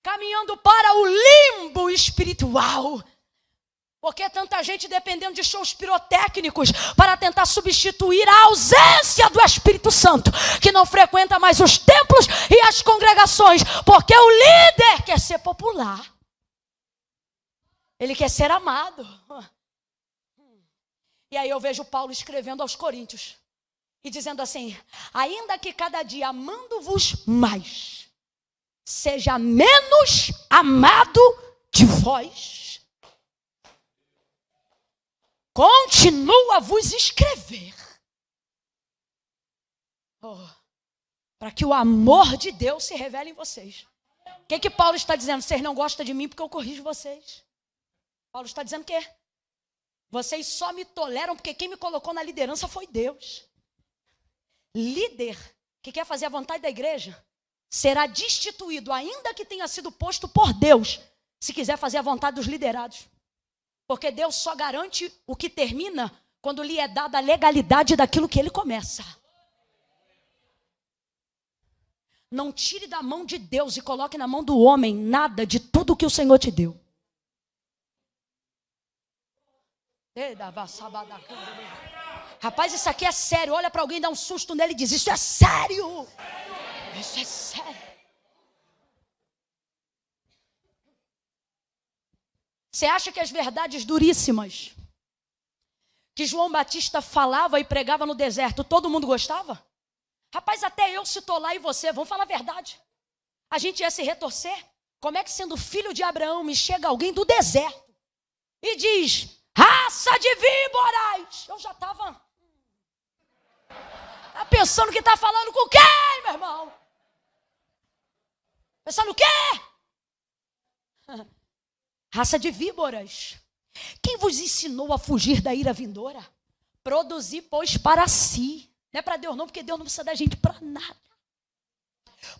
caminhando para o limbo espiritual? Por que tanta gente dependendo de shows pirotécnicos para tentar substituir a ausência do Espírito Santo, que não frequenta mais os templos e as congregações? Porque o líder quer ser popular. Ele quer ser amado. E aí eu vejo Paulo escrevendo aos Coríntios e dizendo assim, ainda que cada dia amando-vos mais, seja menos amado de vós, continuo a vos escrever, para que o amor de Deus se revele em vocês. O que Paulo está dizendo? Vocês não gostam de mim porque eu corrijo vocês. Paulo está dizendo o quê? Vocês só me toleram porque quem me colocou na liderança foi Deus. Líder que quer fazer a vontade da igreja será destituído, ainda que tenha sido posto por Deus, se quiser fazer a vontade dos liderados. Porque Deus só garante o que termina quando lhe é dada a legalidade daquilo que ele começa. Não tire da mão de Deus e coloque na mão do homem nada de tudo que o Senhor te deu. Rapaz, isso aqui é sério. Olha para alguém, dá um susto nele e diz: isso é sério. Isso é sério. Você acha que as verdades duríssimas que João Batista falava e pregava no deserto, todo mundo gostava? Rapaz, até eu, se tô lá e você, vamos falar a verdade. A gente ia se retorcer. Como é que, sendo filho de Abraão, me chega alguém do deserto e diz: raça de víboras? Eu já estava pensando que está falando com quem, meu irmão? Pensando o quê? Raça de víboras. Quem vos ensinou a fugir da ira vindoura? Produzir, pois, para si. Não é para Deus não, porque Deus não precisa da gente para nada.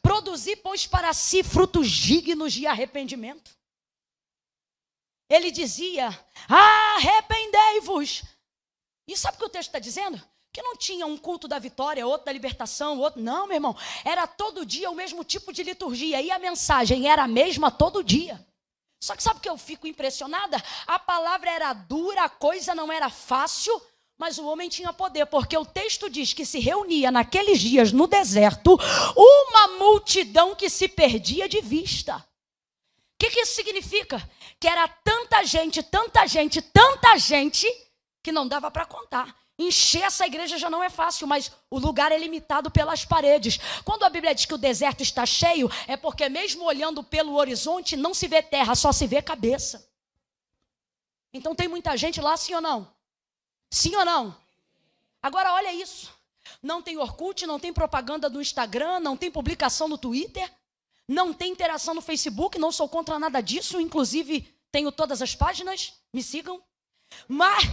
Produzir, pois, para si frutos dignos de arrependimento. Ele dizia: arrependei-vos. E sabe o que o texto está dizendo? Que não tinha um culto da vitória, outro da libertação, outro... Não, meu irmão. Era todo dia o mesmo tipo de liturgia. E a mensagem era a mesma todo dia. Só que sabe o que eu fico impressionada? A palavra era dura, a coisa não era fácil, mas o homem tinha poder. Porque o texto diz que se reunia naqueles dias no deserto uma multidão que se perdia de vista. O que isso significa? Que era tanta gente, que não dava para contar. Encher essa igreja já não é fácil, mas o lugar é limitado pelas paredes. Quando a Bíblia diz que o deserto está cheio, é porque mesmo olhando pelo horizonte, não se vê terra, só se vê cabeça. Então tem muita gente lá, sim ou não? Sim ou não? Agora olha isso. Não tem Orkut, não tem propaganda no Instagram, não tem publicação no Twitter, não tem interação no Facebook, não sou contra nada disso, inclusive tenho todas as páginas, me sigam. Mas,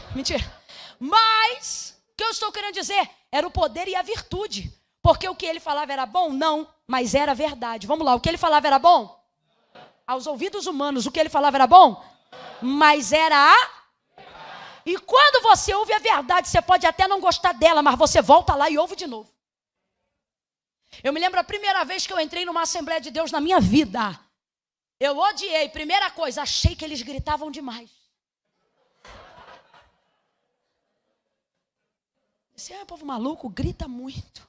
o que eu estou querendo dizer? Era o poder e a virtude. Porque o que ele falava era bom? Não, mas era verdade. Vamos lá, o que ele falava era bom? Aos ouvidos humanos, o que ele falava era bom? Mas era a... E quando você ouve a verdade, você pode até não gostar dela, mas você volta lá e ouve de novo. Eu me lembro a primeira vez que eu entrei numa Assembleia de Deus na minha vida. Eu odiei, primeira coisa, achei que eles gritavam demais. Esse povo maluco grita muito.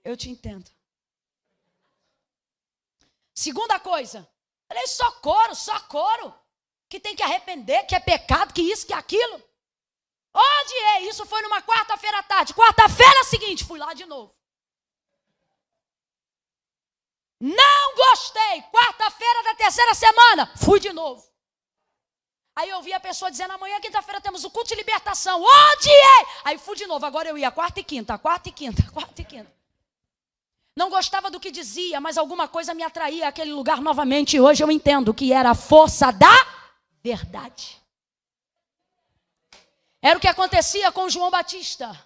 Eu te entendo. Segunda coisa, falei, só coro. Que tem que arrepender, que é pecado, que isso, que aquilo. Odiei, isso foi numa quarta-feira à tarde. Quarta-feira seguinte, fui lá de novo. Não gostei. Quarta-feira da terceira semana, fui de novo. Aí eu vi a pessoa dizendo, amanhã, quinta-feira, temos o culto de libertação. Odiei! Aí fui de novo, agora eu ia quarta e quinta. Não gostava do que dizia, mas alguma coisa me atraía àquele lugar novamente. E hoje eu entendo que era a força da verdade. Era o que acontecia com João Batista.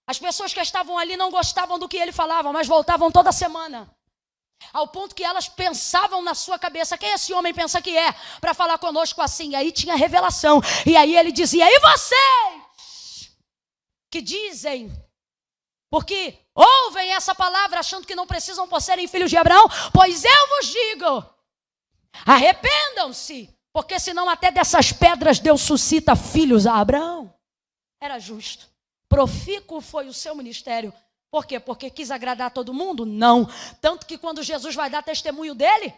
As pessoas que estavam ali não gostavam do que ele falava, mas voltavam toda semana. Ao ponto que elas pensavam na sua cabeça, quem esse homem pensa que é, para falar conosco assim? E aí tinha revelação, e aí ele dizia, e vocês que dizem, porque ouvem essa palavra achando que não precisam por serem filhos de Abraão, pois eu vos digo, arrependam-se, porque senão até dessas pedras Deus suscita filhos a Abraão. Era justo, profícuo foi o seu ministério. Por quê? Porque quis agradar todo mundo? Não. Tanto que quando Jesus vai dar testemunho dele,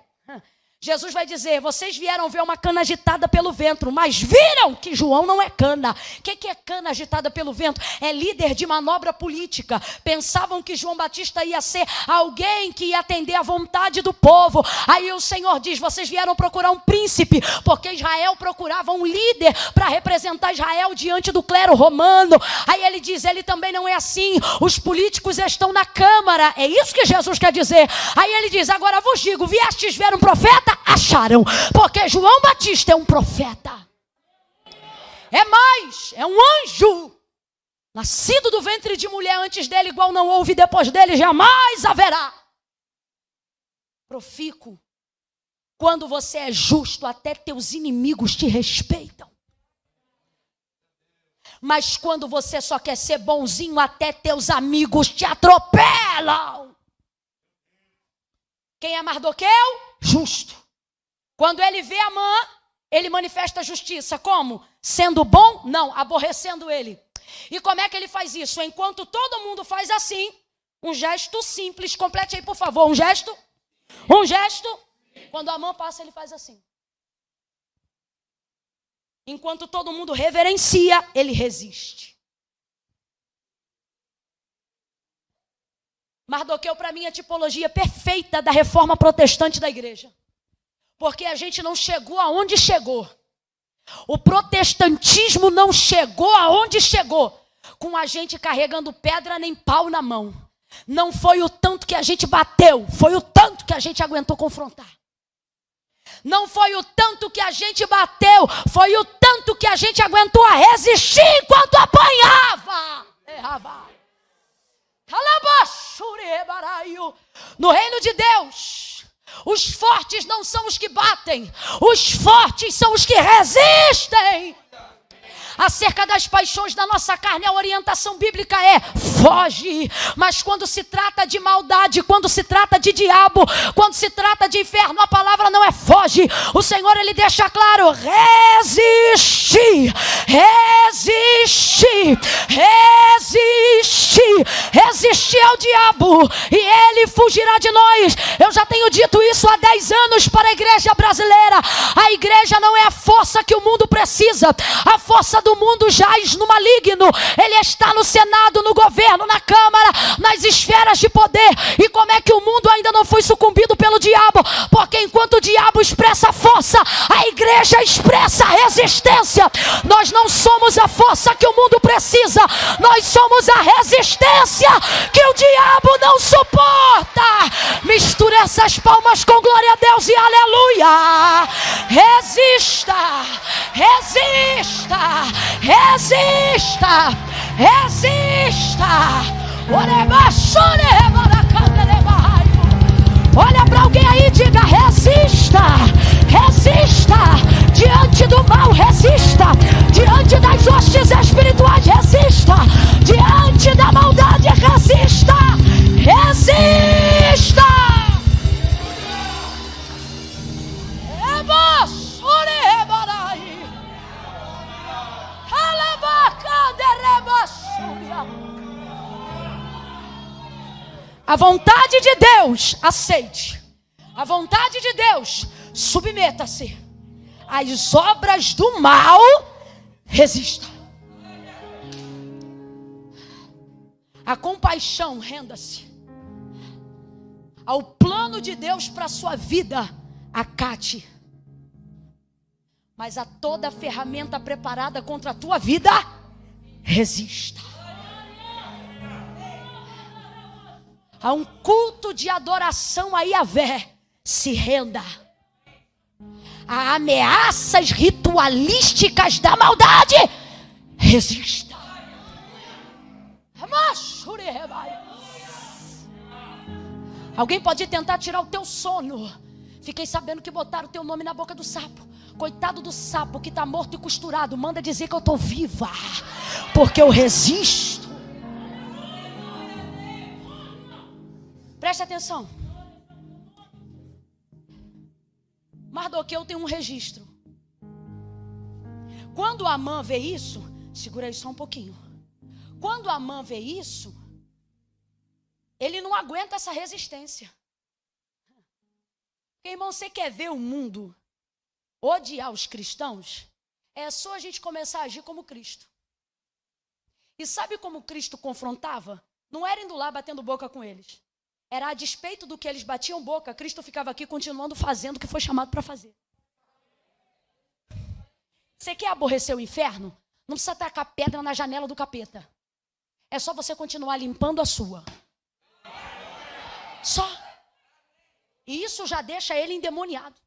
Jesus vai dizer, vocês vieram ver uma cana agitada pelo vento, mas viram que João não é cana. O que é cana agitada pelo vento? É líder de manobra política. Pensavam que João Batista ia ser alguém que ia atender à vontade do povo. Aí o Senhor diz, vocês vieram procurar um príncipe, porque Israel procurava um líder para representar Israel diante do clero romano. Aí ele diz, ele também não é assim. Os políticos estão na Câmara. É isso que Jesus quer dizer. Aí ele diz, agora vos digo, viestes ver um profeta? Acharam, porque João Batista é um profeta. É mais, é um anjo. Nascido do ventre de mulher, antes dele igual não houve, depois dele jamais haverá. Profícuo. Quando você é justo, até teus inimigos te respeitam. Mas quando você só quer ser bonzinho, até teus amigos te atropelam. Quem é Mardoqueu? Justo. Quando ele vê Amã, ele manifesta justiça. Como? Sendo bom? Não, aborrecendo ele. E como é que ele faz isso? Enquanto todo mundo faz assim, um gesto simples. Complete aí, por favor. Um gesto. Um gesto. Quando Amã passa, ele faz assim. Enquanto todo mundo reverencia, ele resiste. Mardoqueu, para mim, é a tipologia perfeita da reforma protestante da igreja. Porque a gente não chegou aonde chegou. O protestantismo não chegou aonde chegou com a gente carregando pedra nem pau na mão. Não foi o tanto que a gente bateu, foi o tanto que a gente aguentou confrontar. Não foi o tanto que a gente bateu, foi o tanto que a gente aguentou a resistir enquanto apanhava. Errava. No reino de Deus, os fortes não são os que batem, os fortes são os que resistem. Acerca das paixões da nossa carne, a orientação bíblica é: foge. Mas quando se trata de maldade, quando se trata de diabo, quando se trata de inferno, a palavra não é foge. O Senhor, ele deixa claro: resiste, resiste, resiste, resiste ao diabo e ele fugirá de nós. Eu já tenho dito isso há 10 anos para a igreja brasileira. A igreja não é a força que o mundo precisa. A força do mundo jaz no maligno. Ele está no Senado, no governo, na Câmara, nas esferas de poder. E como é que o mundo ainda não foi sucumbido pelo diabo? Porque enquanto o diabo expressa força, a igreja expressa resistência. Nós não somos a força que o mundo precisa. Nós somos a resistência que o diabo não suporta. Misture essas palmas com glória a Deus e aleluia. Resista, resista, resista, resista. Olha para alguém aí e diga: resista, resista. Diante do mal, resista. Diante das hostes espirituais, resista. Diante da maldade, resista. Resista. A vontade de Deus, aceite. A vontade de Deus, submeta-se. As obras do mal, resista. A compaixão, renda-se. Ao plano de Deus para a sua vida, acate. Mas a toda ferramenta preparada contra a tua vida, resista. Há um culto de adoração a Yahvé, se renda. Há ameaças ritualísticas da maldade, resista. Alguém pode tentar tirar o teu sono. Fiquei sabendo que botaram o teu nome na boca do sapo. Coitado do sapo que está morto e costurado. Manda dizer que eu estou viva, porque eu resisto. Preste atenção. Mardoqueu tem um registro. Quando Amã vê isso, segura aí só um pouquinho. Quando Amã vê isso, ele não aguenta essa resistência. Porque, irmão, você quer ver o mundo odiar os cristãos? É só a gente começar a agir como Cristo. E sabe como Cristo confrontava? Não era indo lá batendo boca com eles. Era a despeito do que eles batiam boca, Cristo ficava aqui continuando fazendo o que foi chamado para fazer. Você quer aborrecer o inferno? Não precisa tacar pedra na janela do capeta. É só você continuar limpando a sua. Só. E isso já deixa ele endemoniado.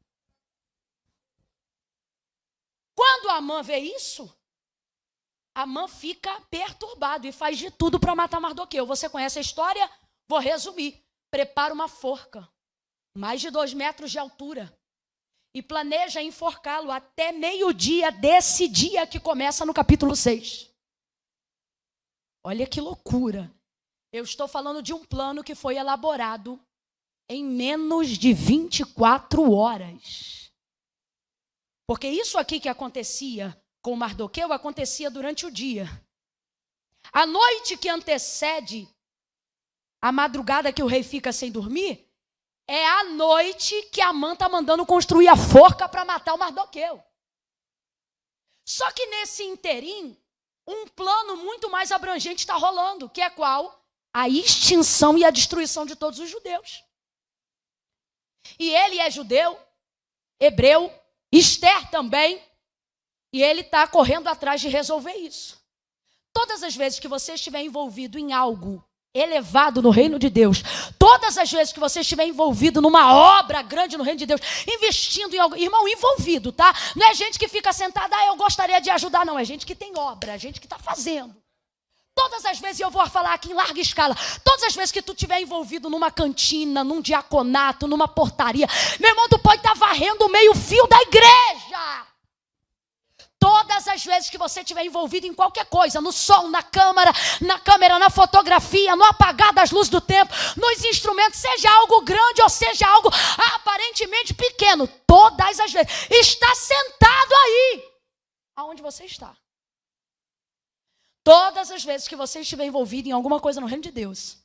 Quando Amã vê isso, Amã fica perturbado e faz de tudo para matar Mardoqueu. Você conhece a história? Vou resumir. Prepara uma forca, mais de 2 metros de altura, e planeja enforcá-lo até meio-dia desse dia que começa no capítulo 6. Olha que loucura. Eu estou falando de um plano que foi elaborado em menos de 24 horas. Porque isso aqui que acontecia com Mardoqueu acontecia durante o dia. A noite que antecede a madrugada que o rei fica sem dormir, é a noite que Amã está mandando construir a forca para matar o Mardoqueu. Só que nesse interim, um plano muito mais abrangente está rolando, que é qual? A extinção e a destruição de todos os judeus. E ele é judeu, hebreu, Esther também, e ele está correndo atrás de resolver isso. Todas as vezes que você estiver envolvido em algo elevado no reino de Deus, todas as vezes que você estiver envolvido numa obra grande no reino de Deus, investindo em algo, irmão, envolvido, tá? Não é gente que fica sentada, eu gostaria de ajudar, não, é gente que tem obra, é gente que está fazendo. Todas as vezes, eu vou falar aqui em larga escala, todas as vezes que tu estiver envolvido numa cantina, num diaconato, numa portaria, meu irmão, tu pode estar varrendo o meio-fio da igreja. Todas as vezes que você estiver envolvido em qualquer coisa, no som, na câmera, na fotografia, no apagar das luzes do tempo, nos instrumentos, seja algo grande ou seja algo aparentemente pequeno, todas as vezes, está sentado aí, aonde você está. Todas as vezes que você estiver envolvido em alguma coisa no reino de Deus,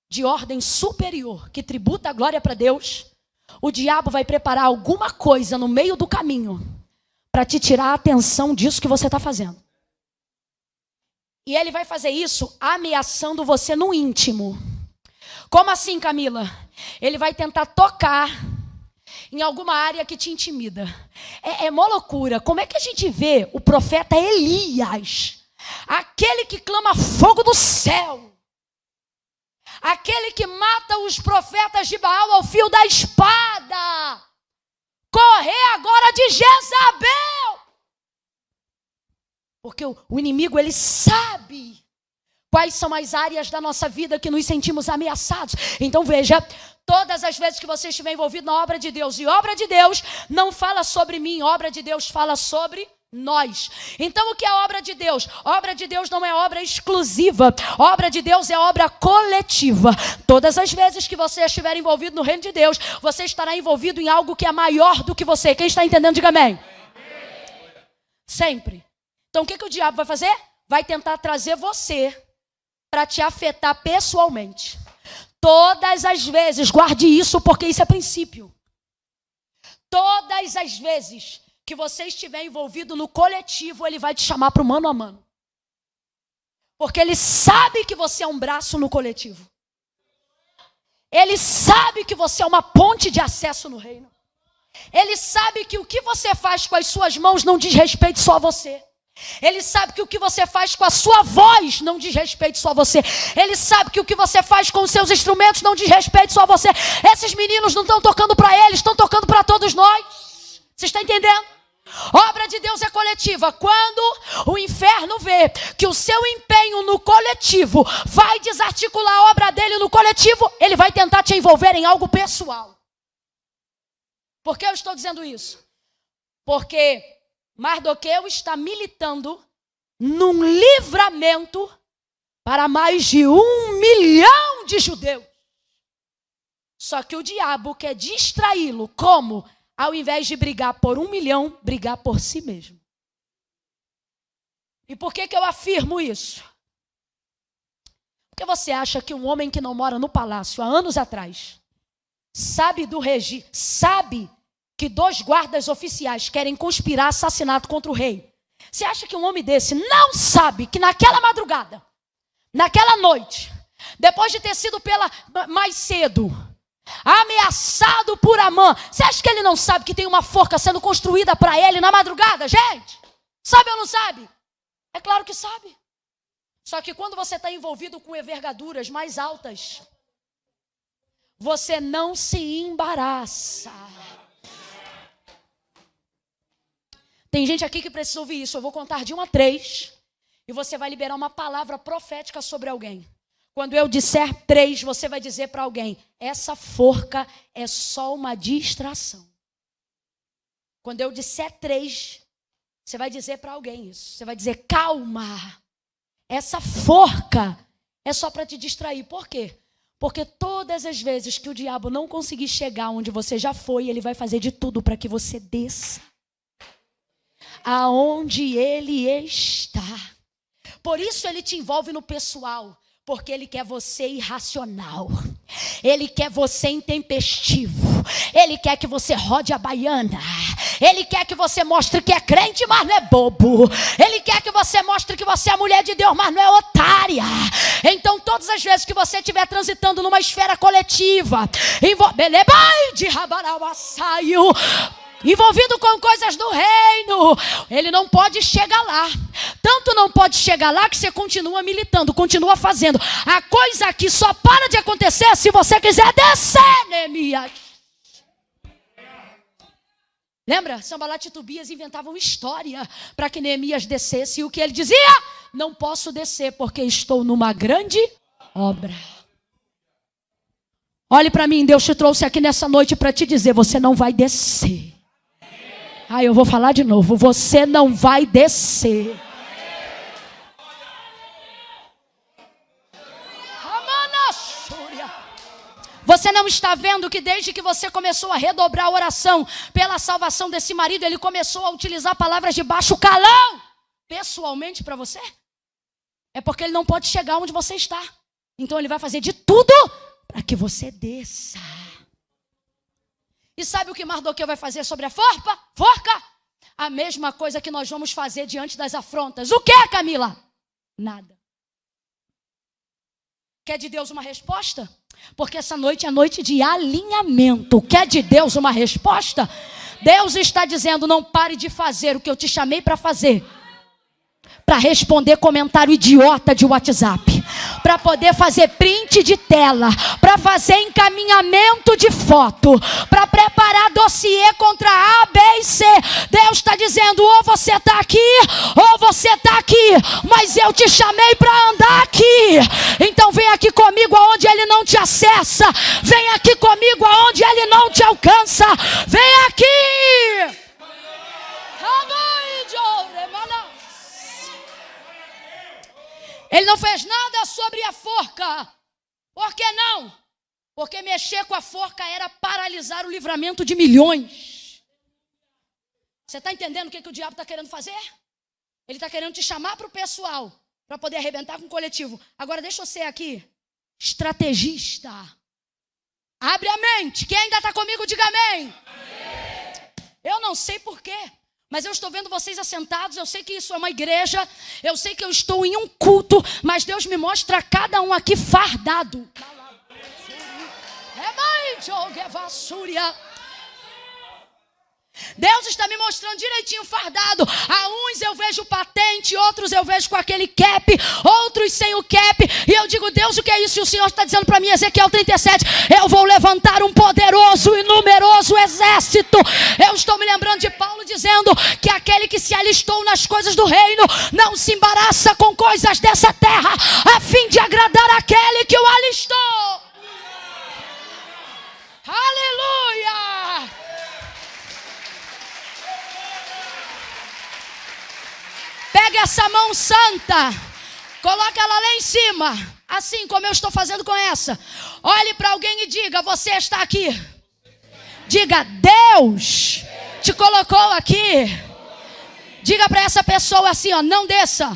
de ordem superior, que tributa a glória para Deus, o diabo vai preparar alguma coisa no meio do caminho para te tirar a atenção disso que você está fazendo. E ele vai fazer isso ameaçando você no íntimo. Como assim, Camila? Ele vai tentar tocar em alguma área que te intimida. É mó loucura. Como é que a gente vê o profeta Elias, aquele que clama fogo do céu, aquele que mata os profetas de Baal ao fio da espada, correr agora de Jezabel? Porque o inimigo, ele sabe quais são as áreas da nossa vida que nos sentimos ameaçados. Então veja, todas as vezes que você estiver envolvido na obra de Deus, e obra de Deus não fala sobre mim, obra de Deus fala sobre nós. Então o que é obra de Deus? Obra de Deus não é obra exclusiva, obra de Deus é obra coletiva. Todas as vezes que você estiver envolvido no reino de Deus, você estará envolvido em algo que é maior do que você. Quem está entendendo, diga amém. Sempre. Então o que o diabo vai fazer? Vai tentar trazer você para te afetar pessoalmente. Todas as vezes, guarde isso porque isso é princípio. Todas as vezes que você estiver envolvido no coletivo, ele vai te chamar para o mano a mano. Porque ele sabe que você é um braço no coletivo. Ele sabe que você é uma ponte de acesso no reino. Ele sabe que o que você faz com as suas mãos não diz respeito só a você. Ele sabe que o que você faz com a sua voz não diz respeito só a você. Ele sabe que o que você faz com os seus instrumentos não diz respeito só a você. Esses meninos não estão tocando para eles, estão tocando para todos nós. Você está entendendo? Obra de Deus é coletiva. Quando o inferno vê que o seu empenho no coletivo vai desarticular a obra dele no coletivo, ele vai tentar te envolver em algo pessoal. Por que eu estou dizendo isso? Porque Mardoqueu está militando num livramento para mais de 1 milhão de judeus. Só que o diabo quer distraí-lo. Como? Ao invés de brigar por 1 milhão, brigar por si mesmo. E por que eu afirmo isso? Porque você acha que um homem que não mora no palácio há anos atrás, sabe que 2 guardas oficiais querem conspirar assassinato contra o rei? Você acha que um homem desse não sabe que naquela madrugada, naquela noite, depois de ter sido mais cedo ameaçado por Amã, você acha que ele não sabe que tem uma forca sendo construída para ele na madrugada, gente? Sabe ou não sabe? É claro que sabe. Só que quando você está envolvido com envergaduras mais altas, você não se embaraça. Tem gente aqui que precisa ouvir isso. Eu vou contar de 1 a 3 e você vai liberar uma palavra profética sobre alguém. Quando eu disser 3, você vai dizer para alguém: essa forca é só uma distração. Quando eu disser 3, você vai dizer para alguém isso. Você vai dizer: calma, essa forca é só para te distrair. Por quê? Porque todas as vezes que o diabo não conseguir chegar onde você já foi, ele vai fazer de tudo para que você desça aonde ele está. Por isso ele te envolve no pessoal, porque ele quer você irracional. Ele quer você intempestivo. Ele quer que você rode a baiana. Ele quer que você mostre que é crente, mas não é bobo. Ele quer que você mostre que você é mulher de Deus, mas não é otária. Então todas as vezes que você estiver transitando numa esfera coletiva, envolvido com coisas do reino, ele não pode chegar lá. Tanto não pode chegar lá que você continua militando, continua fazendo. A coisa aqui só para de acontecer se você quiser descer, Neemias. Lembra? Sanbalat e Tobias inventavam história para que Neemias descesse. E o que ele dizia? Não posso descer porque estou numa grande obra. Olhe para mim, Deus te trouxe aqui nessa noite para te dizer, você não vai descer. Eu vou falar de novo. Você não vai descer. Você não está vendo que desde que você começou a redobrar a oração pela salvação desse marido, ele começou a utilizar palavras de baixo calão pessoalmente para você? É porque ele não pode chegar onde você está. Então ele vai fazer de tudo para que você desça. E sabe o que Mardoqueu vai fazer sobre a forca? A mesma coisa que nós vamos fazer diante das afrontas. O que, Camila? Nada. Quer de Deus uma resposta? Porque essa noite é noite de alinhamento. Quer de Deus uma resposta? Deus está dizendo, não pare de fazer o que eu te chamei para fazer. Para responder comentário idiota de WhatsApp. Para poder fazer print de tela. Para fazer encaminhamento de foto. Para preparar dossiê contra A, B e C. Deus está dizendo, ou você está aqui, ou você está aqui. Mas eu te chamei para andar aqui. Então vem aqui comigo aonde ele não te acessa. Vem aqui comigo aonde ele não te alcança. Vem aqui. Ele não fez nada sobre a forca. Por que não? Porque mexer com a forca era paralisar o livramento de milhões. Você está entendendo o que o diabo está querendo fazer? Ele está querendo te chamar para o pessoal, para poder arrebentar com o coletivo. Agora deixa eu ser aqui, estrategista. Abre a mente. Quem ainda está comigo, diga amém. Eu não sei por quê. Mas eu estou vendo vocês assentados, eu sei que isso é uma igreja, eu sei que eu estou em um culto, mas Deus me mostra cada um aqui fardado. Deus está me mostrando direitinho fardado. A uns eu vejo patente, outros eu vejo com aquele cap, outros sem o cap. E eu digo, Deus, o que é isso? E o Senhor está dizendo para mim, Ezequiel 37, eu vou levantar um poderoso e numeroso exército. Eu estou me lembrando de Paulo dizendo que aquele que se alistou nas coisas do reino não se embaraça com coisas dessa terra, a fim de agradar aquele que o alistou. Aleluia! Pega essa mão santa, coloca ela lá em cima, assim como eu estou fazendo com essa. Olhe para alguém e diga, você está aqui. Diga, Deus te colocou aqui. Diga para essa pessoa assim, ó, não desça.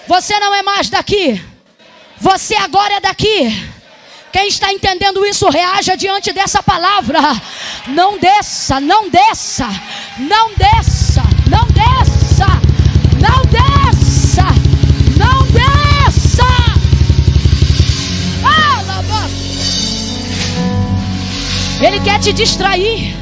Você não é mais daqui. Você agora é daqui. Quem está entendendo isso, reaja diante dessa palavra. Não desça, não desça, não desça, não desça. Não desça! Não desça! Ele quer te distrair.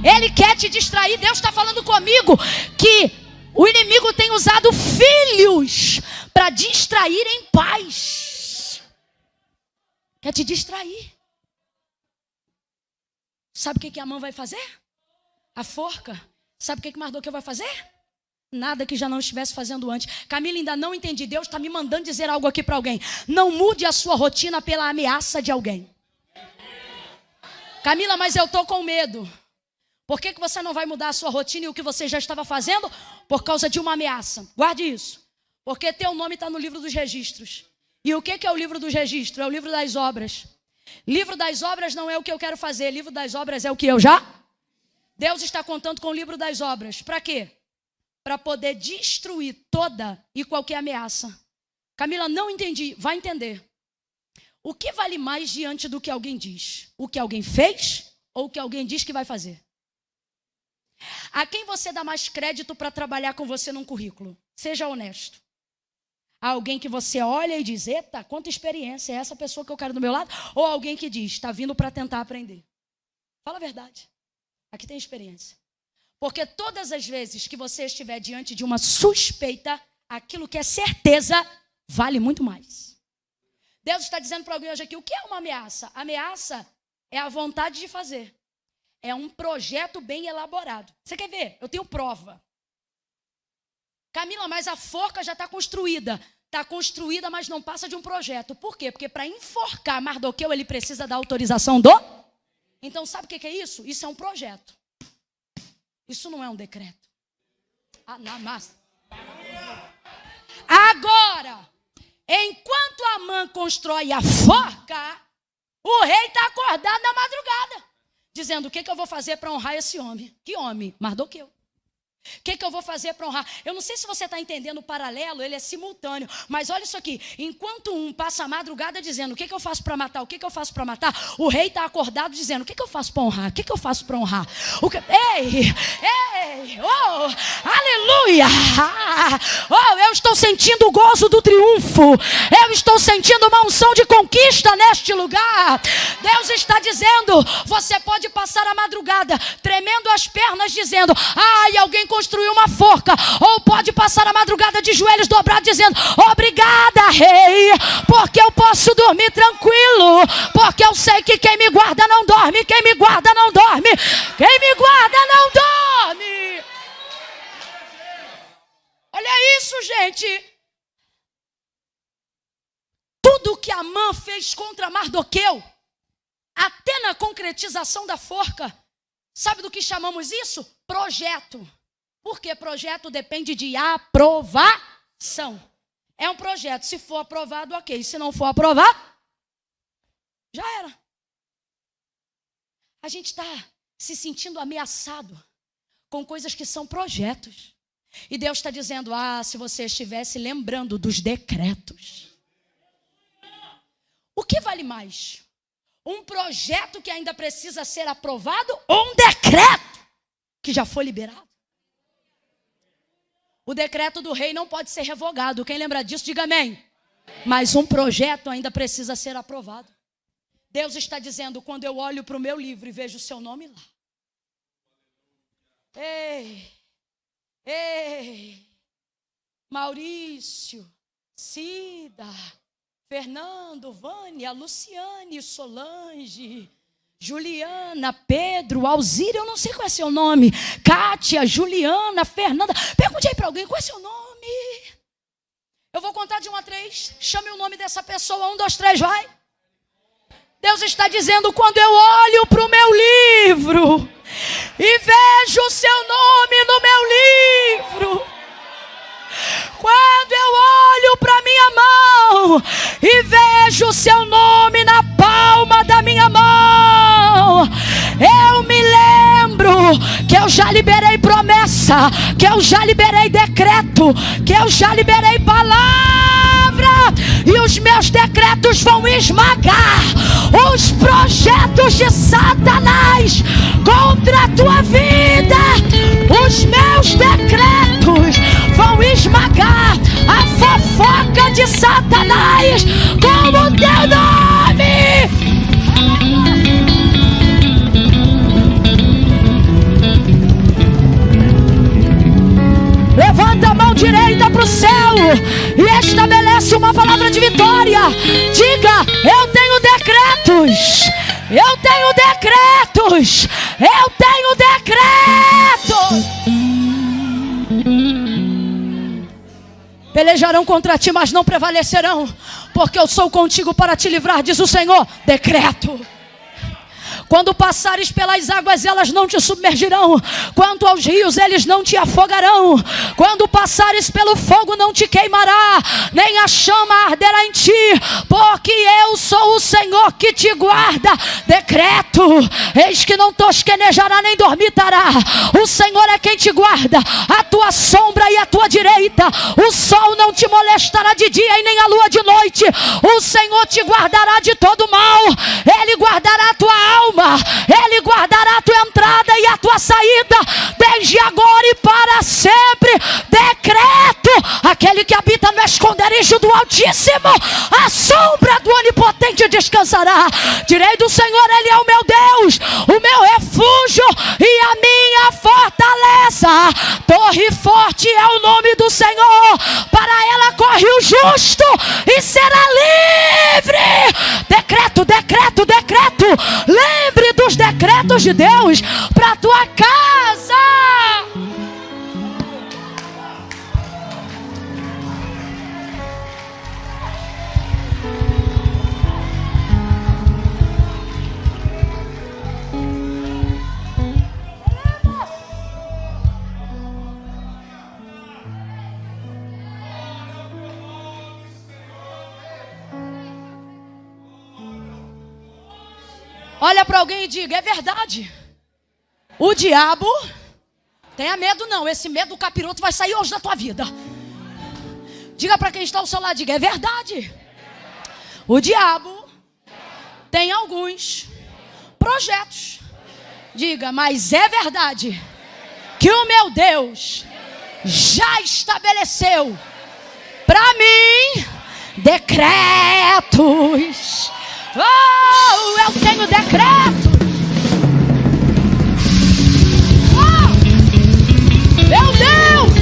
Ele quer te distrair. Deus está falando comigo que o inimigo tem usado filhos para distrair em paz. Quer te distrair. Sabe o que a mão vai fazer? A forca. Sabe o que Mardoqueu vai fazer? Nada que já não estivesse fazendo antes. Camila, ainda não entendi. Deus está me mandando dizer algo aqui para alguém. Não mude a sua rotina pela ameaça de alguém. Camila, mas eu estou com medo. Por que você não vai mudar a sua rotina e o que você já estava fazendo? Por causa de uma ameaça. Guarde isso. Porque teu nome está no livro dos registros. E o que é o livro dos registros? É o livro das obras. Livro das obras não é o que eu quero fazer. Livro das obras é o que eu já... Deus está contando com o livro das obras. Para quê? Para poder destruir toda e qualquer ameaça. Camila, não entendi. Vai entender. O que vale mais diante do que alguém diz? O que alguém fez ou o que alguém diz que vai fazer? A quem você dá mais crédito para trabalhar com você num currículo? Seja honesto. Alguém que você olha e diz, eita, quanta experiência, é essa pessoa que eu quero do meu lado? Ou alguém que diz, está vindo para tentar aprender? Fala a verdade. Aqui tem experiência. Porque todas as vezes que você estiver diante de uma suspeita, aquilo que é certeza vale muito mais. Deus está dizendo para alguém hoje aqui, o que é uma ameaça? Ameaça é a vontade de fazer. É um projeto bem elaborado. Você quer ver? Eu tenho prova. Camila, mas a forca já está construída. Está construída, mas não passa de um projeto. Por quê? Porque para enforcar Mardoqueu, ele precisa da autorização do... Então, sabe o que é isso? Isso é um projeto. Isso não é um decreto. Agora, enquanto Amã constrói a forca, o rei está acordado na madrugada, dizendo, o que eu vou fazer para honrar esse homem? Que homem? Mardoqueu. O que eu vou fazer para honrar? Eu não sei se você está entendendo o paralelo, ele é simultâneo. Mas olha isso aqui. Enquanto um passa a madrugada dizendo, o que eu faço para matar? O que eu faço para matar? O rei está acordado dizendo, o que eu faço para honrar? O que eu faço para honrar? Aleluia! Oh, eu estou sentindo o gozo do triunfo. Eu estou sentindo uma unção de conquista neste lugar. Deus está dizendo, você pode passar a madrugada tremendo as pernas dizendo, ai, alguém construiu uma forca, ou pode passar a madrugada de joelhos dobrados dizendo, obrigada, rei, porque eu posso dormir tranquilo, porque eu sei que quem me guarda não dorme, quem me guarda não dorme, quem me guarda não dorme. Olha isso, gente. Tudo que Amã fez contra Mardoqueu, até na concretização da forca, sabe do que chamamos isso? Projeto. Porque projeto depende de aprovação. É um projeto. Se for aprovado, ok. Se não for aprovado, já era. A gente está se sentindo ameaçado com coisas que são projetos. E Deus está dizendo, se você estivesse lembrando dos decretos. O que vale mais? Um projeto que ainda precisa ser aprovado ou um decreto que já foi liberado? O decreto do rei não pode ser revogado. Quem lembra disso, diga amém. Mas um projeto ainda precisa ser aprovado. Deus está dizendo, quando eu olho para o meu livro e vejo o seu nome lá. Ei, Maurício, Cida, Fernando, Vânia, Luciane, Solange, Juliana, Pedro, Alzira, eu não sei qual é seu nome. Kátia, Juliana, Fernanda. Pergunte aí para alguém, qual é seu nome? Eu vou contar de 1 a 3. Chame o nome dessa pessoa. 1, 2, 3, vai. Deus está dizendo, quando eu olho para o meu livro e vejo o seu nome no meu livro, quando eu olho para minha mão e vejo o seu nome na palma da minha mão, eu me lembro que eu já liberei promessa, que eu já liberei decreto, que eu já liberei palavra, e os meus decretos vão esmagar os projetos de Satanás contra a tua vida. Os meus decretos vão esmagar a fofoca de Satanás com o teu nome. Levanta a mão direita para o céu e estabelece uma palavra de vitória. Diga, eu tenho decretos. Eu tenho decretos. Eu tenho decretos. Pelejarão contra ti, mas não prevalecerão, porque eu sou contigo para te livrar, diz o Senhor. Decreto. Quando passares pelas águas, elas não te submergirão. Quanto aos rios, eles não te afogarão. Quando passares pelo fogo, não te queimará, nem a chama arderá em ti. porque eu sou o Senhor que te guarda. Decreto: eis que não tosquenejará nem dormitará. O Senhor é quem te guarda, a tua sombra e a tua direita. O sol não te molestará de dia e nem a lua de noite. O Senhor te guardará de todo mal. Ele guardará a tua alma, Ele guardará a tua entrada e a tua saída, desde agora e para sempre. Decreto: aquele que habita no esconderijo do Altíssimo, a sombra do Onipotente descansará. Direi do Senhor: Ele é o meu Deus, o meu refúgio e a minha fortaleza. Torre forte é o nome do Senhor, para ela corre o justo e será livre. Decreto, decreto, decreto. Lembre dos decretos de Deus para a tua casa. Olha para alguém e diga: é verdade. O diabo, tenha medo não, esse medo do capiroto vai sair hoje da tua vida. Diga para quem está ao seu lado, diga: é verdade. O diabo tem alguns projetos. Diga: mas é verdade que o meu Deus já estabeleceu para mim decretos. Oh, eu tenho decreto. Oh, meu Deus.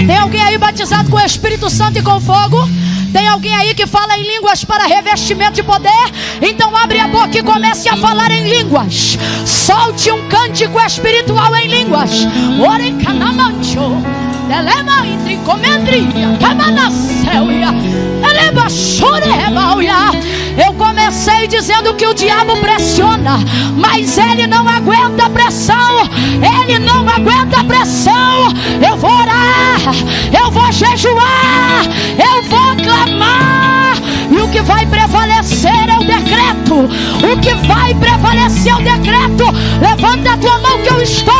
Tem alguém aí batizado com o Espírito Santo e com fogo? Tem alguém aí que fala em línguas para revestimento de poder? Então abre a boca e comece a falar em línguas. Solte um cântico espiritual em línguas. Ore canamancho. Delema entre comendria, camanacéuia, eleba chorebauia. Eu comecei dizendo que o diabo pressiona, mas ele não aguenta a pressão. Ele não aguenta a pressão. Eu vou orar, eu vou jejuar, eu vou clamar. E o que vai prevalecer é o decreto. O que vai prevalecer é o decreto. Levanta a tua mão que eu estou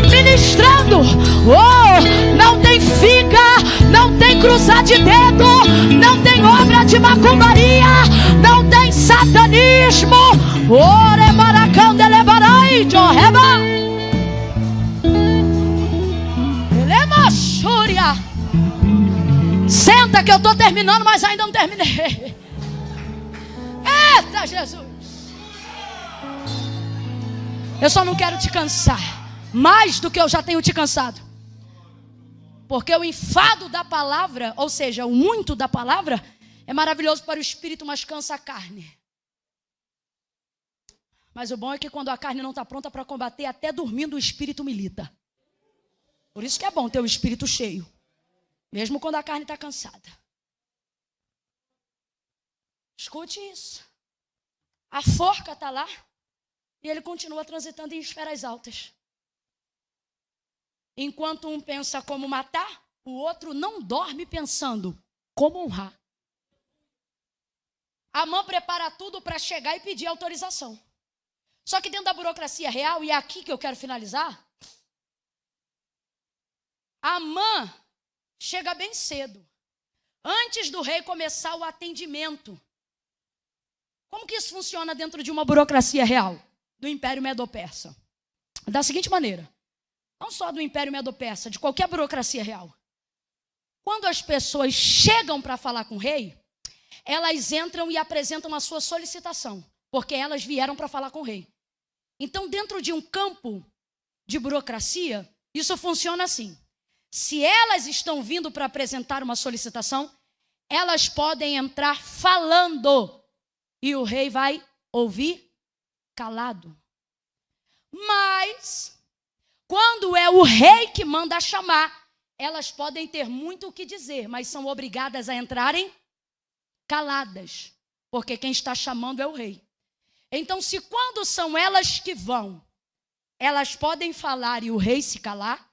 ministrando. Oh, não tem figa, não tem cruzar de dedo, não tem obra de macumbaria, não tem satanismo. Ore maracão de levarai de orreba. Elema chúria. Senta que eu estou terminando, mas ainda não terminei. Eita Jesus. Eu só não quero te cansar mais do que eu já tenho te cansado. Porque o enfado da palavra, ou seja, o muito da palavra, é maravilhoso para o espírito, mas cansa a carne. Mas o bom é que quando a carne não está pronta para combater, até dormindo o espírito milita. Por isso que é bom ter o espírito cheio, mesmo quando a carne está cansada. Escute isso. A forca está lá e ele continua transitando em esferas altas. Enquanto um pensa como matar, o outro não dorme pensando como honrar. Amã prepara tudo para chegar e pedir autorização. Só que dentro da burocracia real, e é aqui que eu quero finalizar, Amã chega bem cedo, antes do rei começar o atendimento. Como que isso funciona dentro de uma burocracia real do Império Medo-Persa? Da seguinte maneira. Não só do Império Medo-Persa, de qualquer burocracia real. Quando as pessoas chegam para falar com o rei, elas entram e apresentam a sua solicitação, porque elas vieram para falar com o rei. Então, dentro de um campo de burocracia, isso funciona assim. Se elas estão vindo para apresentar uma solicitação, elas podem entrar falando e o rei vai ouvir calado. Mas quando é o rei que manda chamar, elas podem ter muito o que dizer, mas são obrigadas a entrarem caladas, porque quem está chamando é o rei. Então, se quando são elas que vão, elas podem falar e o rei se calar,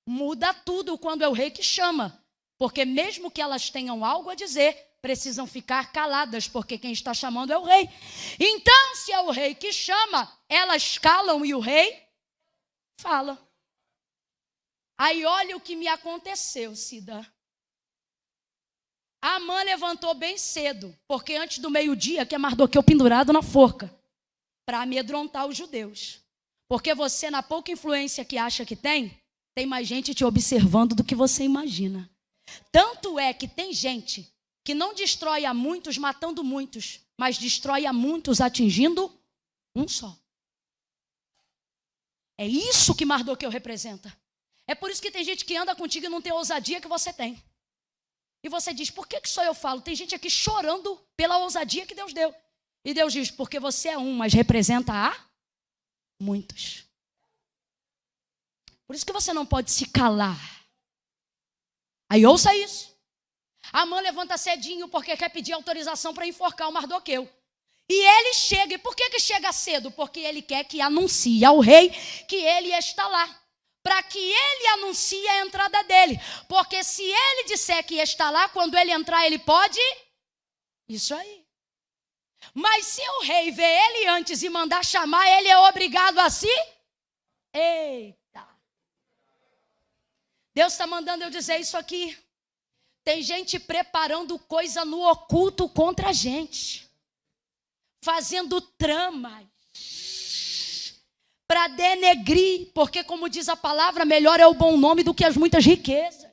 Muda tudo quando é o rei que chama. Porque mesmo que elas tenham algo a dizer, precisam ficar caladas, porque quem está chamando é o rei. Então, se é o rei que chama, elas calam e o rei fala. Aí olha o que me aconteceu, Cida. A Amã levantou bem cedo, porque antes do meio-dia, que é Mardoqueu pendurado na forca, para amedrontar os judeus. Porque você, na pouca influência que acha que tem mais gente te observando do que você imagina. Tanto é que tem gente que não destrói a muitos matando muitos, mas destrói a muitos atingindo um só. É isso que Mardoqueu representa. É por isso que tem gente que anda contigo e não tem a ousadia que você tem. E você diz, por que só eu falo? Tem gente aqui chorando pela ousadia que Deus deu. E Deus diz, porque você é um, mas representa a muitos. Por isso que você não pode se calar. Aí ouça isso. Amã levanta cedinho porque quer pedir autorização para enforcar o Mardoqueu. E ele chega. E por que chega cedo? Porque ele quer que anuncie ao rei que ele está lá. Para que ele anuncie a entrada dele. Porque se ele disser que está lá, quando ele entrar, ele pode... Isso aí. Mas se o rei vê ele antes e mandar chamar, ele é obrigado a se... Eita. Deus está mandando eu dizer isso aqui. Tem gente preparando coisa no oculto contra a gente. Fazendo tramas. Para denegrir, porque como diz a palavra, melhor é o bom nome do que as muitas riquezas.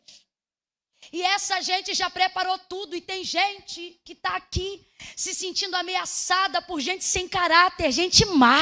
E essa gente já preparou tudo e tem gente que está aqui se sentindo ameaçada por gente sem caráter, gente má,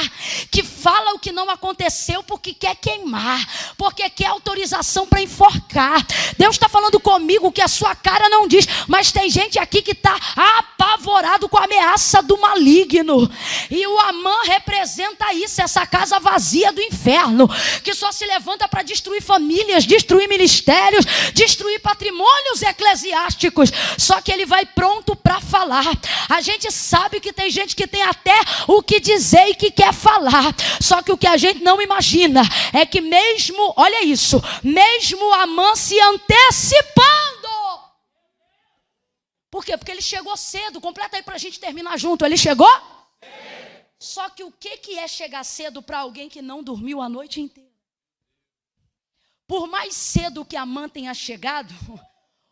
que fala o que não aconteceu porque quer queimar, porque quer autorização para enforcar. Deus está falando comigo que a sua cara não diz, mas tem gente aqui que está apavorado com a ameaça do maligno. E o Amã representa isso, essa casa vazia do inferno, que só se levanta para destruir famílias, destruir ministérios, destruir patrimônios eclesiásticos. Só que ele vai pronto para falar. A gente sabe que tem gente que tem até o que dizer e que quer falar. Só que o que a gente não imagina é que mesmo, olha isso, mesmo Amã se antecipando. Por quê? Porque ele chegou cedo. Completa aí para a gente terminar junto. Ele chegou? Sim. Só que o que é chegar cedo para alguém que não dormiu a noite inteira? Por mais cedo que Amã tenha chegado,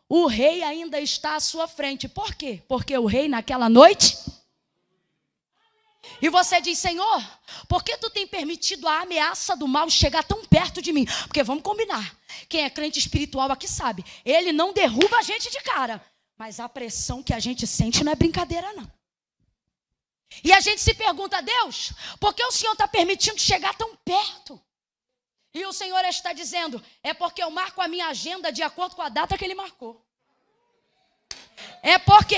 o rei ainda está à sua frente. Por quê? Porque o rei naquela noite... E você diz, Senhor, por que tu tem permitido a ameaça do mal chegar tão perto de mim? Porque vamos combinar, quem é crente espiritual aqui sabe, ele não derruba a gente de cara, mas a pressão que a gente sente não é brincadeira não. E a gente se pergunta, Deus, por que o Senhor está permitindo chegar tão perto? E o Senhor está dizendo, é porque eu marco a minha agenda de acordo com a data que Ele marcou. É porque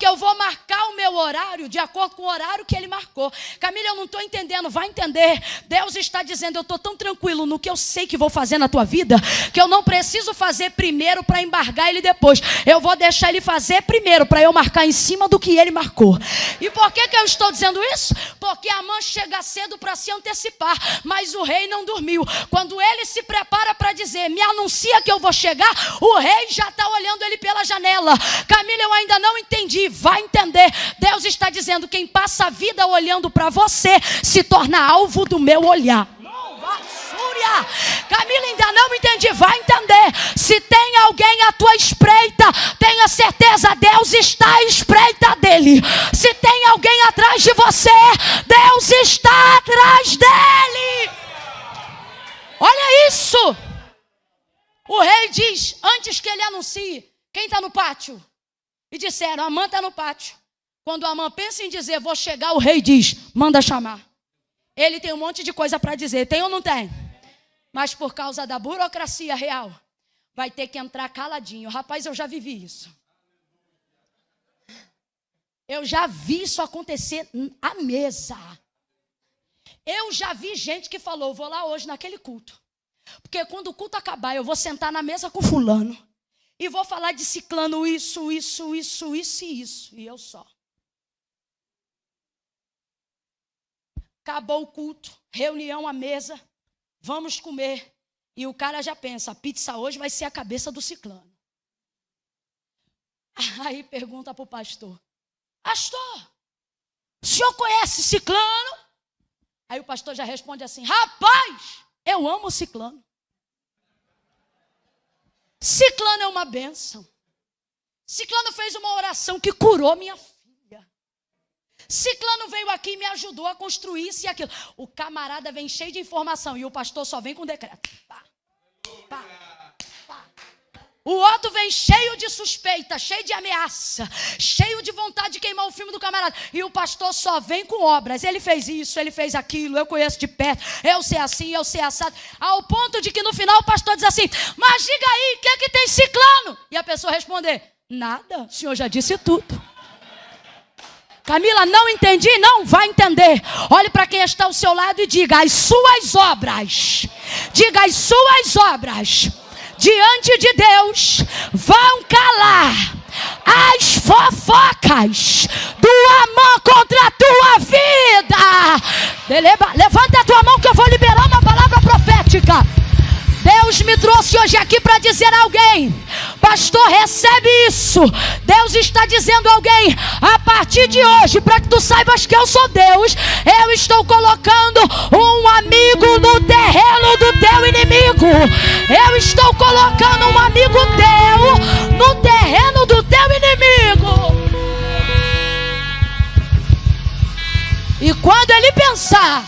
eu vou marcar o meu horário de acordo com o horário que ele marcou. Camila, eu não estou entendendo, vai entender. Deus está dizendo, eu estou tão tranquilo no que eu sei que vou fazer na tua vida, que eu não preciso fazer primeiro para embargar ele depois. Eu vou deixar ele fazer primeiro para eu marcar em cima do que ele marcou. E por que eu estou dizendo isso? Porque Amã chega cedo para se antecipar, mas o rei não dormiu. Quando ele se prepara para dizer, me anuncia que eu vou chegar, o rei já está olhando ele pela janela. Camila, eu ainda não entendi. Vai entender. Deus está dizendo, quem passa a vida olhando para você se torna alvo do meu olhar. Camila, ainda não entendi. Vai entender. Se tem alguém à tua espreita, tenha certeza, Deus está à espreita dele. Se tem alguém atrás de você, Deus está atrás dele. Olha isso. O rei diz, antes que ele anuncie, quem está no pátio? E disseram, Amã está no pátio. Quando Amã pensa em dizer, vou chegar, o rei diz, manda chamar. Ele tem um monte de coisa para dizer, tem ou não tem? Mas por causa da burocracia real, vai ter que entrar caladinho. Rapaz, eu já vivi isso. Eu já vi isso acontecer à mesa. Eu já vi gente que falou, vou lá hoje naquele culto. Porque quando o culto acabar, eu vou sentar na mesa com fulano. E vou falar de ciclano isso. E eu só. Acabou o culto, reunião à mesa. vamos comer. E o cara já pensa, a pizza hoje vai ser a cabeça do ciclano. Aí pergunta para o pastor, pastor, o senhor conhece ciclano? Aí o pastor já responde assim, rapaz, eu amo ciclano. Ciclano é uma bênção. Ciclano fez uma oração que curou minha filha. Ciclano veio aqui e me ajudou a construir isso e aquilo. O camarada vem cheio de informação e o pastor só vem com decreto. Pá, pá, pá. O outro vem cheio de suspeita, cheio de ameaça, cheio de vontade de queimar o filme do camarada. E o pastor só vem com obras. Ele fez isso, ele fez aquilo, eu conheço de perto, eu sei assim, eu sei assado. Ao ponto de que no final o pastor diz assim, mas diga aí, o que é que tem ciclano? E a pessoa responder, nada, o senhor já disse tudo. Camila, não entendi? Não, vai entender. Olhe para quem está ao seu lado e diga, as suas obras, diga as suas obras, diante de Deus, vão calar as fofocas do Amã contra a tua vida. Levanta a tua mão que eu vou liberar uma palavra profética. Deus me trouxe hoje aqui para dizer a alguém, pastor, recebe isso. Deus está dizendo a alguém, a partir de hoje, para que tu saibas que eu sou Deus, eu estou colocando um amigo no terreno do teu inimigo. Eu estou colocando um amigo teu no terreno do teu inimigo. E quando ele pensar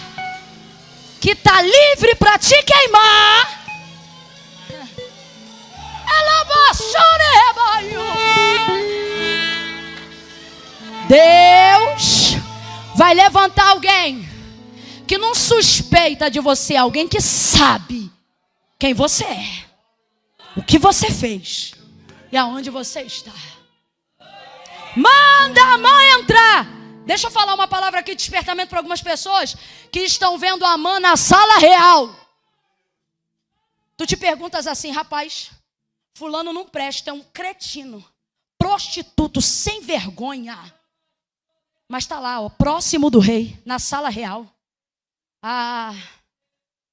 que está livre para te queimar, Deus vai levantar alguém que não suspeita de você, alguém que sabe quem você é, o que você fez e aonde você está. Manda a mãe entrar. Deixa eu falar uma palavra aqui de despertamento para algumas pessoas que estão vendo a Amã na sala real. Tu te perguntas assim, rapaz, fulano não presta, é um cretino, prostituto, sem vergonha. Mas está lá, ó, próximo do rei, na sala real. Ah,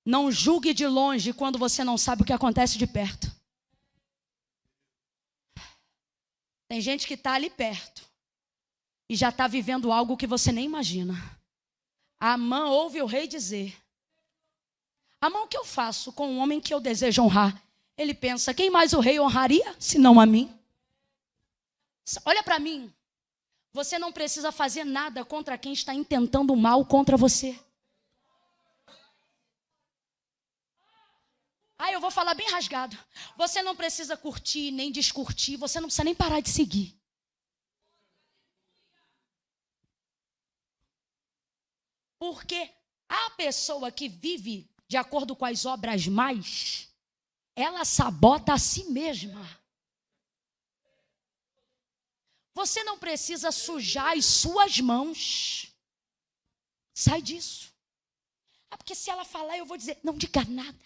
não julgue de longe quando você não sabe o que acontece de perto. Tem gente que está ali perto e já está vivendo algo que você nem imagina. Amã ouve o rei dizer, Amã, o que eu faço com um homem que eu desejo honrar? Ele pensa, quem mais o rei honraria, senão a mim? Olha para mim, você não precisa fazer nada contra quem está intentando o mal contra você. Eu vou falar bem rasgado. Você não precisa curtir, nem descurtir, você não precisa nem parar de seguir. Porque a pessoa que vive de acordo com as obras mais, ela sabota a si mesma. Você não precisa sujar as suas mãos. Sai disso. Porque se ela falar, eu vou dizer, não diga nada.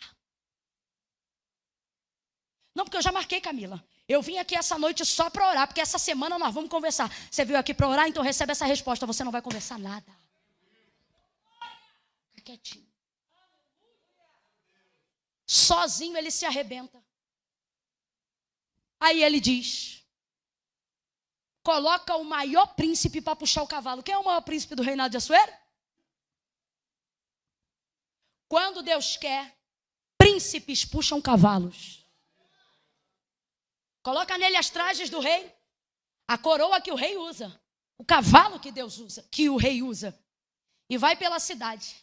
Não, porque eu já marquei, Camila. Eu vim aqui essa noite só para orar, porque essa semana nós vamos conversar. Você veio aqui para orar, então recebe essa resposta. Você não vai conversar nada. Fica quietinho. Sozinho ele se arrebenta. Aí ele diz, coloca o maior príncipe para puxar o cavalo. Quem é o maior príncipe do reinado de Assuero? Quando Deus quer, príncipes puxam cavalos. Coloca nele as trajes do rei, a coroa que o rei usa, o cavalo que Deus usa, que o rei usa, e vai pela cidade,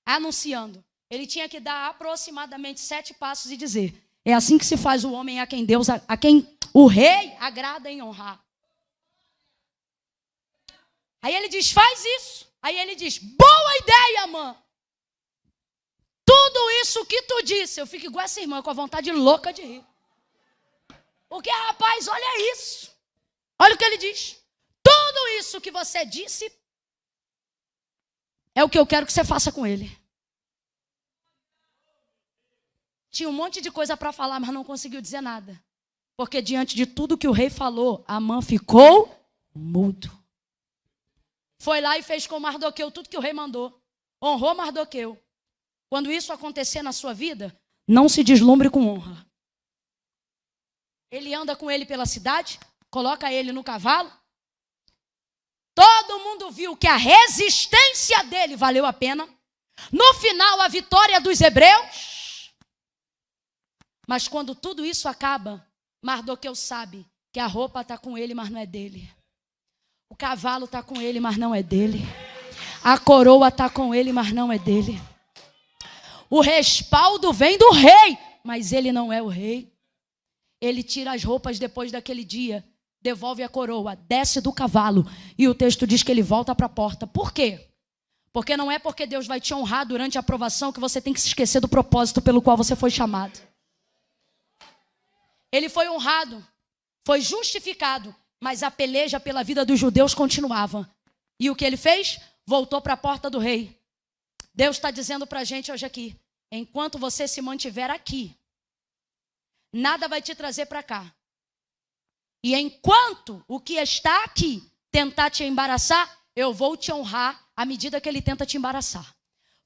anunciando. Ele tinha que dar aproximadamente 7 passos e dizer, é assim que se faz o homem a quem Deus, a quem o rei agrada em honrar. Aí ele diz, faz isso. Aí ele diz, boa ideia, Amã. Tudo isso que tu disse, eu fico igual essa irmã, com a vontade louca de rir. Porque, rapaz, olha isso. Olha o que ele diz. Tudo isso que você disse é o que eu quero que você faça com ele. Tinha um monte de coisa para falar, mas não conseguiu dizer nada. Porque diante de tudo que o rei falou, Amã ficou mudo. Foi lá e fez com Mardoqueu tudo que o rei mandou. Honrou Mardoqueu. Quando isso acontecer na sua vida, não se deslumbre com honra. Ele anda com ele pela cidade, coloca ele no cavalo. Todo mundo viu que a resistência dele valeu a pena. No final, a vitória dos hebreus. Mas quando tudo isso acaba, Mardoqueu sabe que a roupa está com ele, mas não é dele. O cavalo está com ele, mas não é dele. A coroa está com ele, mas não é dele. O respaldo vem do rei, mas ele não é o rei. Ele tira as roupas depois daquele dia, devolve a coroa, desce do cavalo e o texto diz que ele volta para a porta. Por quê? Porque não é porque Deus vai te honrar durante a aprovação que você tem que se esquecer do propósito pelo qual você foi chamado. Ele foi honrado, foi justificado, mas a peleja pela vida dos judeus continuava. E o que ele fez? Voltou para a porta do rei. Deus está dizendo para a gente hoje aqui, enquanto você se mantiver aqui, nada vai te trazer para cá. E enquanto o que está aqui tentar te embaraçar, eu vou te honrar à medida que ele tenta te embaraçar.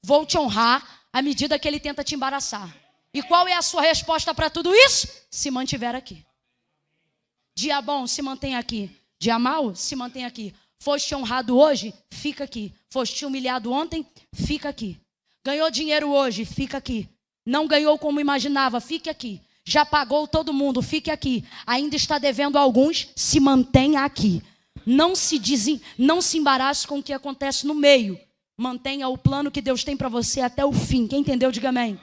Vou te honrar à medida que ele tenta te embaraçar. E qual é a sua resposta para tudo isso? Se mantiver aqui. Dia bom, se mantém aqui. Dia mau, se mantém aqui. Foste honrado hoje? Fica aqui. Foste humilhado ontem? Fica aqui. Ganhou dinheiro hoje? Fica aqui. Não ganhou como imaginava? Fique aqui. Já pagou todo mundo? Fique aqui. Ainda está devendo a alguns? Se mantenha aqui. Não se embarace com o que acontece no meio. Mantenha o plano que Deus tem para você até o fim. Quem entendeu, diga amém.